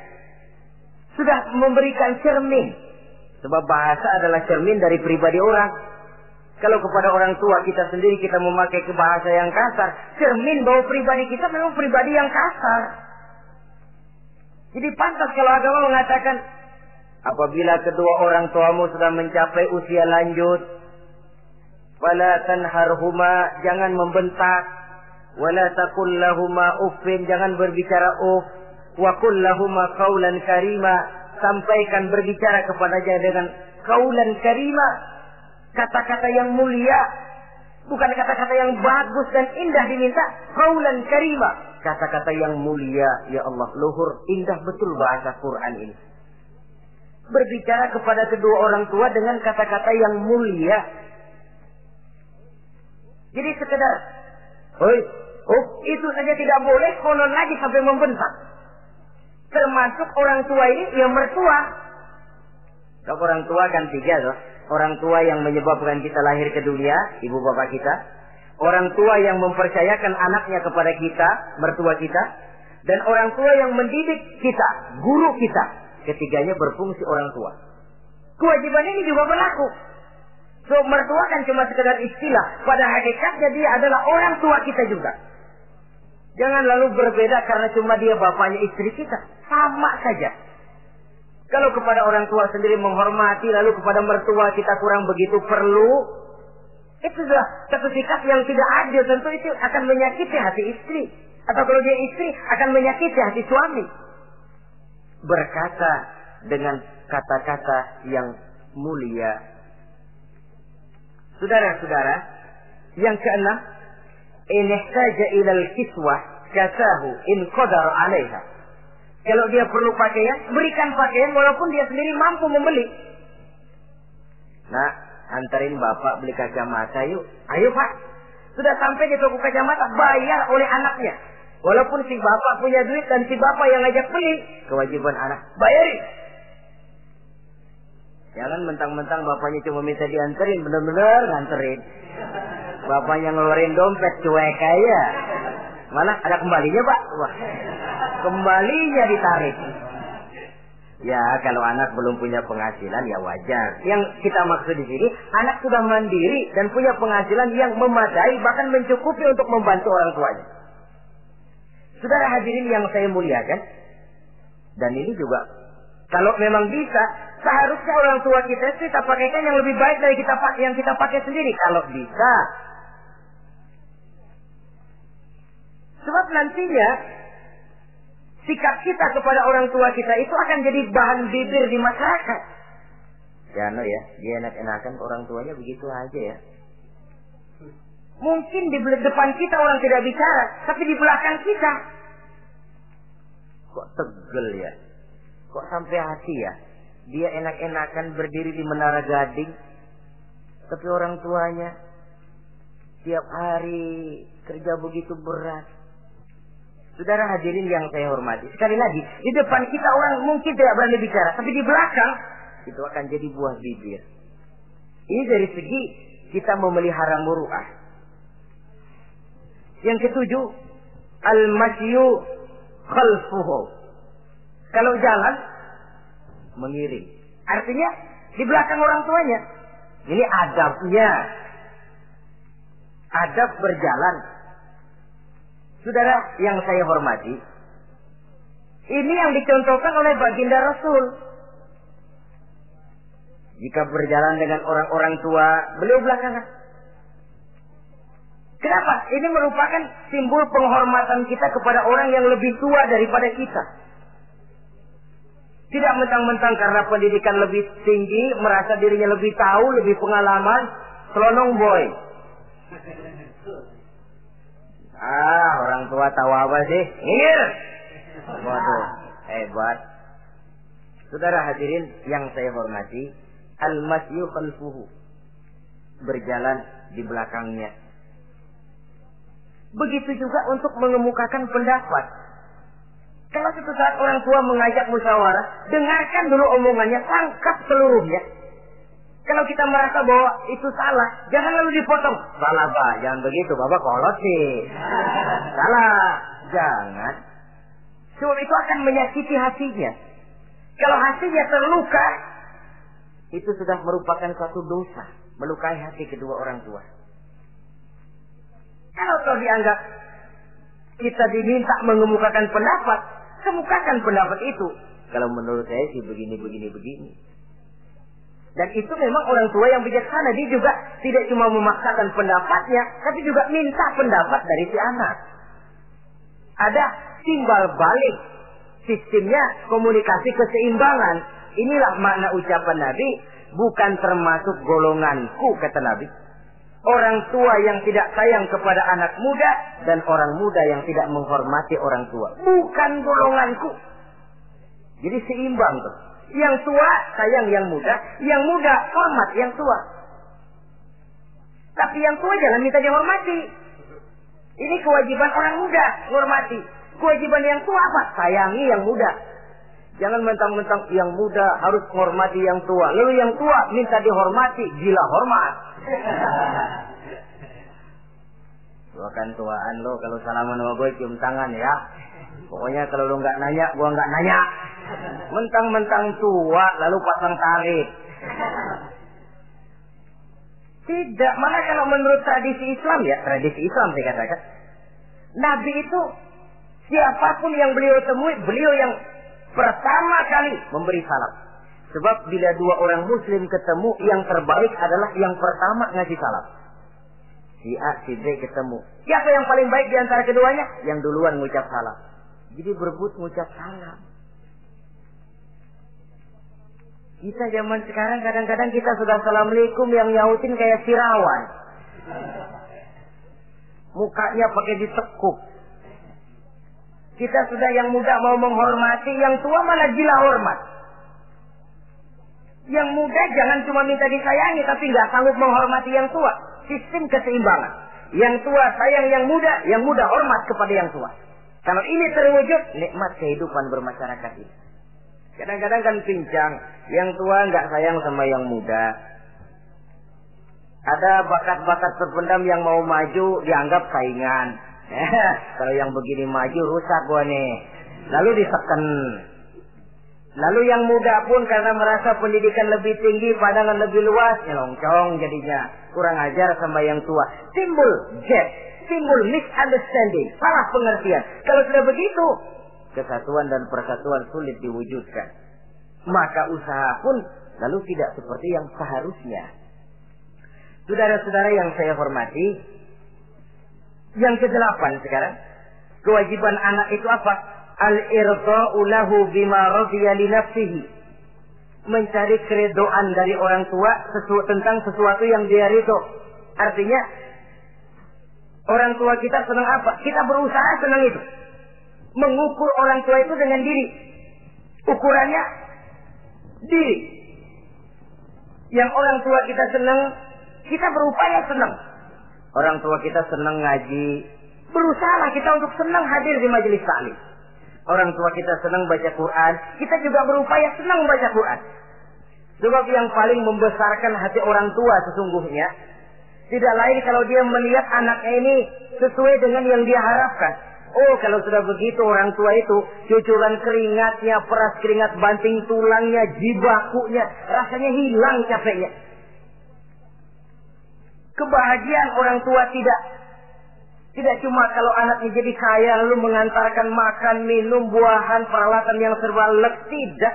[SPEAKER 1] sudah memberikan cermin. Sebab bahasa adalah cermin dari pribadi orang. Kalau kepada orang tua kita sendiri kita memakai bahasa yang kasar, cermin bahwa pribadi kita memang pribadi yang kasar. Jadi pantas kalau agama mengatakan, apabila kedua orang tuamu sudah mencapai usia lanjut, fala tanharhuma, jangan membentak, wala taqul lahuma uffin, jangan berbicara uff, wa qul lahuma qaulan karima, sampaikan berbicara kepadanya dengan qaulan karima, kata-kata yang mulia, bukan kata-kata yang bagus dan indah diminta, qaulan karima, kata-kata yang mulia. Ya Allah, luhur indah betul bahasa Quran ini. Berbicara kepada kedua orang tua dengan kata-kata yang mulia. Jadi sekedar itu saja tidak boleh, konon lagi sampai membentak. Termasuk orang tua ini yang mertua. Kalau orang tua kan tiga loh. Orang tua yang menyebabkan kita lahir ke dunia, ibu bapak kita. Orang tua yang mempercayakan anaknya kepada kita, mertua kita. Dan orang tua yang mendidik kita, guru kita. Ketiganya berfungsi orang tua. Kewajiban ini juga berlaku. So, mertua kan cuma sekedar istilah. Pada hakikatnya dia adalah orang tua kita juga. Jangan lalu berbeda karena cuma dia bapaknya istri kita. Sama saja. Kalau kepada orang tua sendiri menghormati, lalu kepada mertua kita kurang begitu perlu, itu sudah satu sikap yang tidak adil. Tentu itu akan menyakiti hati istri. Atau kalau dia istri, akan menyakiti hati suami. Berkata dengan kata-kata yang mulia. Saudara-saudara, yang keenam, in ihtaja ilal kiswah kasahu in qadar 'alaiha. Kalau dia perlu pakaian, berikan pakaian walaupun dia sendiri mampu membeli. Nah, anterin bapak beli kacamata yuk. Ayo pak. Sudah sampai di toko kacamata, bayar oleh anaknya. Walaupun si bapak punya duit dan si bapak yang ngajak beli, kewajiban anak, bayarin. Jangan mentang-mentang bapaknya cuma minta dianterin, bener-bener nganterin. Bapaknya ngeluarin dompet cuek aja. Malah ada kembalinya pak. Wah, kembalinya ditarik. Ya kalau anak belum punya penghasilan ya wajar. Yang kita maksud di sini, anak sudah mandiri dan punya penghasilan yang memadai, bahkan mencukupi untuk membantu orang tuanya. Saudara hadirin yang saya muliakan, dan ini juga kalau memang bisa, seharusnya orang tua kita pakaikan yang lebih baik dari yang kita pakai sendiri. Kalau bisa. Sebab nantinya sikap kita kepada orang tua kita itu akan jadi bahan bibir di masyarakat. Ya no ya, dia enak-enakan ke orang tuanya begitu aja ya. Mungkin di depan kita orang tidak bicara, tapi di belakang kita kok tegel ya. Kok sampai hati ya? Dia enak-enakan berdiri di Menara Gading, tapi orang tuanya tiap hari kerja begitu berat. Saudara hadirin yang saya hormati, sekali lagi, di depan kita orang mungkin tidak berani bicara, tapi di belakang itu akan jadi buah bibir. Ini dari segi kita memelihara muru'ah. Yang ketujuh, al-masyu khalfuhu. Kalau jalan, mengiring. Artinya, di belakang orang tuanya. Ini adabnya. Adab berjalan. Saudara yang saya hormati, ini yang dicontohkan oleh baginda Rasul. Jika berjalan dengan orang-orang tua, beliau belakangan. Kenapa? Ini merupakan simbol penghormatan kita kepada orang yang lebih tua daripada kita. Tidak mentang-mentang karena pendidikan lebih tinggi, merasa dirinya lebih tahu, lebih pengalaman, selonong boy. Orang tua tahu apa sih? Ngir. Waduh, hebat. Saudara hadirin yang saya hormati, al-masyu khalfuhu. Berjalan di belakangnya. Begitu juga untuk mengemukakan pendapat. Kalau suatu saat orang tua mengajak musyawarah, dengarkan dulu omongannya, tangkap seluruhnya. Kalau kita merasa bahwa itu salah, jangan lalu dipotong. Salah Pak, jangan begitu, Bapak kolot sih. Salah, jangan. Sebab itu akan menyakiti hatinya. Kalau hatinya terluka, itu sudah merupakan suatu dosa, melukai hati kedua orang tua. Kalau kau dianggap kita diminta mengemukakan pendapat, kemukakan pendapat itu. Kalau menurut saya sih begini. Dan itu memang orang tua yang bijaksana. Dia juga tidak cuma memaksakan pendapatnya, tapi juga minta pendapat dari si anak. Ada timbal balik. Sistemnya komunikasi keseimbangan. Inilah makna ucapan Nabi. Bukan termasuk golonganku, kata Nabi. Orang tua yang tidak sayang kepada anak muda, dan orang muda yang tidak menghormati orang tua. Bukan golonganku. Jadi seimbang tuh. Yang tua sayang yang muda hormat yang tua. Tapi yang tua jangan minta dihormati. Ini kewajiban orang muda, hormati. Kewajiban yang tua apa? Sayangi yang muda. Jangan mentang-mentang yang muda harus menghormati yang tua. Lalu yang tua minta dihormati, gila hormat. Gua kan tuaan lo, kalau salaman sama gue cium tangan ya. Pokoknya kalau lo nggak nanya, gua nggak nanya. Mentang-mentang tua lalu pasang tarik. Tidak, malah kalau menurut tradisi Islam ya, tradisi Islam saya katakan, Nabi itu siapapun yang beliau temui, beliau yang pertama kali memberi salam. Sebab bila dua orang muslim ketemu, yang terbaik adalah yang pertama ngasih salam. Si A, si B ketemu. Siapa yang paling baik di antara keduanya? Yang duluan ngucap salam. Jadi berebut ngucap salam. Kita zaman sekarang kadang-kadang kita sudah assalamualaikum, yang nyautin kayak sirawan. Mukanya pakai ditekuk. Kita sudah yang muda mau menghormati, yang tua malah gila hormat. Yang muda jangan cuma minta disayangi, tapi nggak sanggup menghormati yang tua. Sistem keseimbangan. Yang tua sayang yang muda hormat kepada yang tua. Kalau ini terwujud, nikmat kehidupan bermasyarakat ini. Kadang-kadang kan pincang, yang tua nggak sayang sama yang muda. Ada bakat-bakat terpendam yang mau maju dianggap saingan. Kalau yang begini maju rusak gua nih. Lalu diseken. Lalu yang muda pun karena merasa pendidikan lebih tinggi, pandangan lebih luas, nyelongcong jadinya. Kurang ajar sama yang tua. Timbul gap, timbul misunderstanding, salah pengertian. Kalau sudah begitu, kesatuan dan persatuan sulit diwujudkan. Maka usaha pun lalu tidak seperti yang seharusnya. Saudara-saudara yang saya hormati, yang ke-8 sekarang, kewajiban anak itu apa? Al-irda'u lahu bima radiya li nafsihi. Mencari keredoan dari orang tua tentang sesuatu yang dia ridho. Artinya, orang tua kita senang apa? Kita berusaha senang itu. Mengukur orang tua itu dengan diri. Ukurannya diri. Yang orang tua kita senang, kita berupaya senang. Orang tua kita senang ngaji, berusaha kita untuk senang hadir di majelis taklim. Orang tua kita senang baca Quran, kita juga berupaya senang baca Quran. Sebab yang paling membesarkan hati orang tua sesungguhnya tidak lain kalau dia melihat anaknya ini sesuai dengan yang dia harapkan. Oh, kalau sudah begitu orang tua itu cucuran keringatnya, peras keringat banting tulangnya, jibakunya, rasanya hilang capeknya. Kebahagiaan orang tua tidak cuma kalau anaknya jadi kaya lalu mengantarkan makan, minum, buahan, peralatan yang serba lengkap, tidak.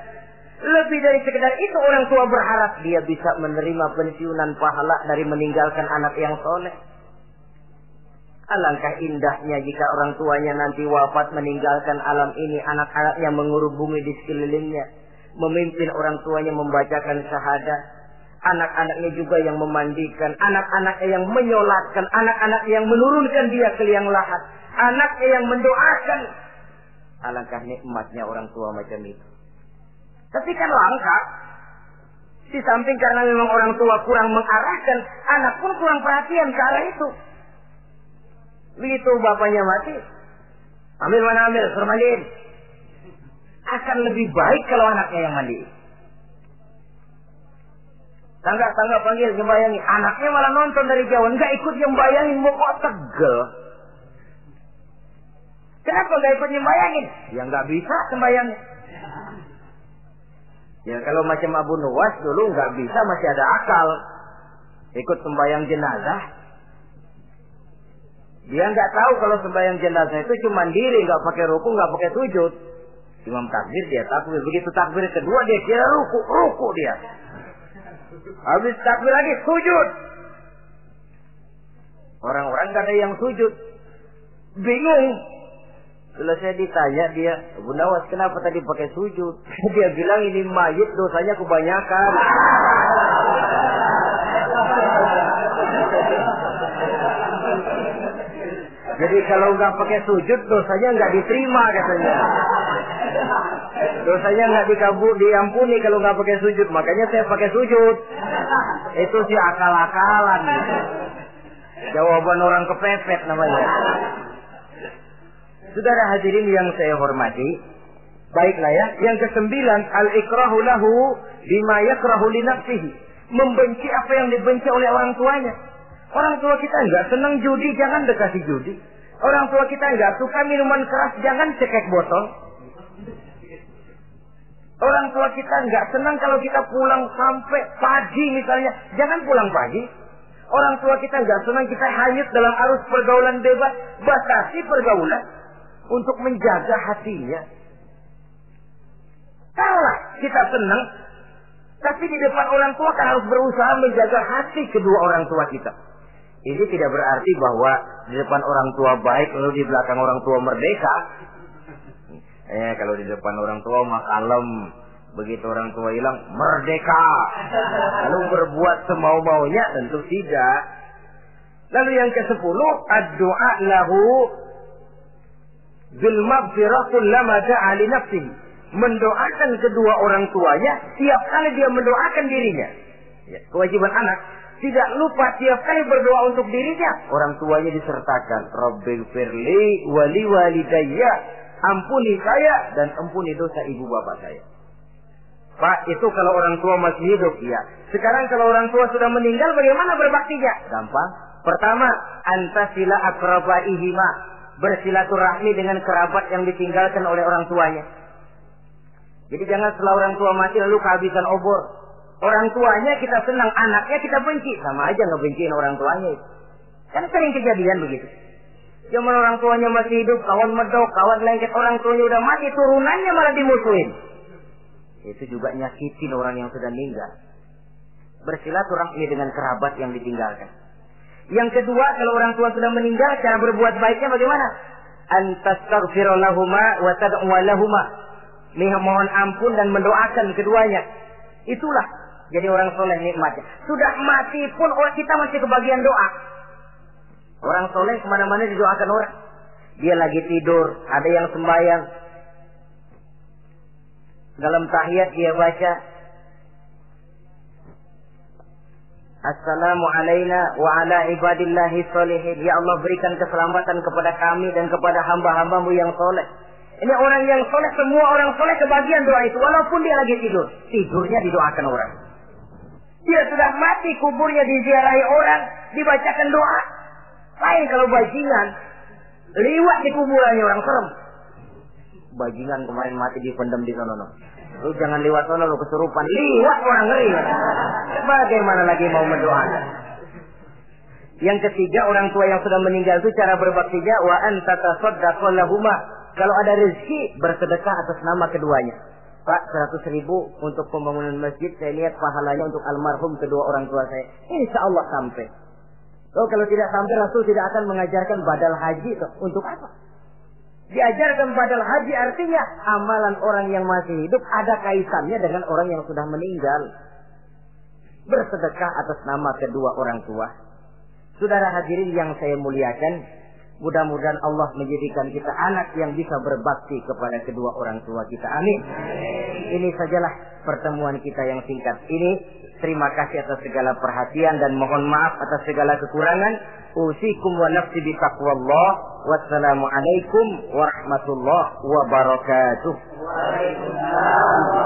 [SPEAKER 1] Lebih dari sekedar itu orang tua berharap dia bisa menerima pensiunan pahala dari meninggalkan anak yang soleh. Alangkah indahnya jika orang tuanya nanti wafat meninggalkan alam ini, anak-anaknya mengurubungi di sekelilingnya, memimpin orang tuanya membacakan syahadat. Anak-anaknya juga yang memandikan, anak-anaknya yang menyolatkan, anak-anaknya yang menurunkan dia ke liang lahat, anaknya yang mendoakan. Alangkah nikmatnya orang tua macam itu. Tapi kan langka. Di samping karena memang orang tua kurang mengarahkan, anak pun kurang perhatian ke arah itu. Begitu bapaknya mati, ambil mana ambil, suruh mandiin. Akan lebih baik kalau anaknya yang mandiin. Tangga panggil sembayangi, anaknya malah nonton dari jauh, enggak ikut nyembayangin, mau kok tegel. Kenapa enggak ikut nyembayangin? Ya enggak bisa sembayangin. Ya kalau macam Abu Nuwas dulu enggak bisa, masih ada akal. Ikut sembayang jenazah. Dia enggak tahu kalau sembayang jenazah itu cuma diri, enggak pakai ruku, enggak pakai sujud. Imam takbir dia takbir, begitu takbir kedua dia kira ruku dia. Habis takbir lagi sujud. Orang-orang gak ada yang sujud. Bingung. Selesai ditanya dia, Abu Nawas kenapa tadi pakai sujud? Dia bilang ini mayit dosanya kebanyakan. Jadi kalau nggak pakai sujud dosanya nggak diterima katanya. Dosanya nggak diampuni kalau nggak pakai sujud. Makanya saya pakai sujud. Itu sih akal-akalan. Jawaban orang kepepet namanya. Saudara hadirin yang saya hormati, baiklah ya. Yang ke-9, al-ikrahu lahu bima yakrahu li nafsihi. Membenci apa yang dibenci oleh orang tuanya. Orang tua kita nggak senang judi, jangan dekati judi. Orang tua kita nggak suka minuman keras, jangan cekek botol. Orang tua kita nggak senang kalau kita pulang sampai pagi misalnya, jangan pulang pagi. Orang tua kita nggak senang kita hanyut dalam arus pergaulan bebas, batasi pergaulan untuk menjaga hatinya. Kalau kita senang, tapi di depan orang tua kan harus berusaha menjaga hati kedua orang tua kita. Ini tidak berarti bahwa di depan orang tua baik lalu di belakang orang tua merdeka. Kalau di depan orang tua mah kalem, begitu orang tua hilang merdeka. Lalu berbuat semau-maunya, tentu tidak. Lalu yang ke-10, ad-du'a lahu bil maghfirah kullama da'a li nafsihi. mendoakan kedua orang tuanya tiap kali dia mendoakan dirinya. Ya, kewajiban anak tidak lupa tiap kali berdoa untuk dirinya, orang tuanya disertakan. Rabbighfirli wa liwalidayya, ampuni saya dan ampuni dosa ibu bapak saya. Pak, itu kalau orang tua masih hidup, ya. Sekarang kalau orang tua sudah meninggal, bagaimana berbaktinya? Gampang. Pertama, antasila akrabaihima, bersilaturahmi dengan kerabat yang ditinggalkan oleh orang tuanya. Jadi jangan setelah orang tua mati lalu kehabisan obor. Orang tuanya kita senang, anaknya kita benci. Sama aja ngebenciin orang tuanya. Kan sering kejadian begitu. Zaman orang tuanya masih hidup, kawan medok, kawan lengket, orang tuanya udah mati, turunannya malah dimusuhin. Itu juga nyakitin orang yang sudah meninggal. Bersilaturahmi dengan kerabat yang ditinggalkan. Yang kedua, kalau orang tua sudah meninggal, cara berbuat baiknya bagaimana? Antastaghfira lahuma wa tad'u lahuma. Mohon ampun dan mendoakan keduanya. Itulah jadi orang soleh nikmatnya. Sudah mati pun orang kita masih kebagian doa. Orang soleh kemana-mana didoakan orang. Dia lagi tidur, ada yang sembahyang. Dalam tahiyat dia baca, Assalamu alaina wa ala ibadillahi sholihin. Ya Allah, berikan keselamatan kepada kami dan kepada hamba-hambamu yang soleh. Ini orang yang soleh, semua orang soleh kebagian doa itu. Walaupun dia lagi tidur, tidurnya didoakan orang. Dia sudah mati, kuburnya diziarahi orang, dibacakan doa. Lain kalau bajingan, liwat di kuburannya orang, serem. Bajingan kemarin mati dipendam di sana. Lu jangan lewat sana, lu kesurupan. Liwat orang, ngeri. Bagaimana lagi mau mendoakan? Yang ketiga, orang tua yang sudah meninggal itu cara berbaktinya, wa anta tasaddaqu lahuma. Kalau ada rezeki, bersedekah atas nama keduanya. Pak, 100.000 untuk pembangunan masjid, saya lihat pahalanya untuk almarhum kedua orang tua saya. Insya Allah sampai. Kalau tidak sampai, Rasul tidak akan mengajarkan badal haji. Untuk apa? Diajarkan badal haji artinya amalan orang yang masih hidup ada kaitannya dengan orang yang sudah meninggal. Bersedekah atas nama kedua orang tua. Saudara hadirin yang saya muliakan, mudah-mudahan Allah menjadikan kita anak yang bisa berbakti kepada kedua orang tua kita. Amin. Ini sajalah pertemuan kita yang singkat ini. Terima kasih atas segala perhatian dan mohon maaf atas segala kekurangan. Usikum wa nafsi bi taqwallah. Wassalamualaikum warahmatullahi wabarakatuh. Waalaikumsalam.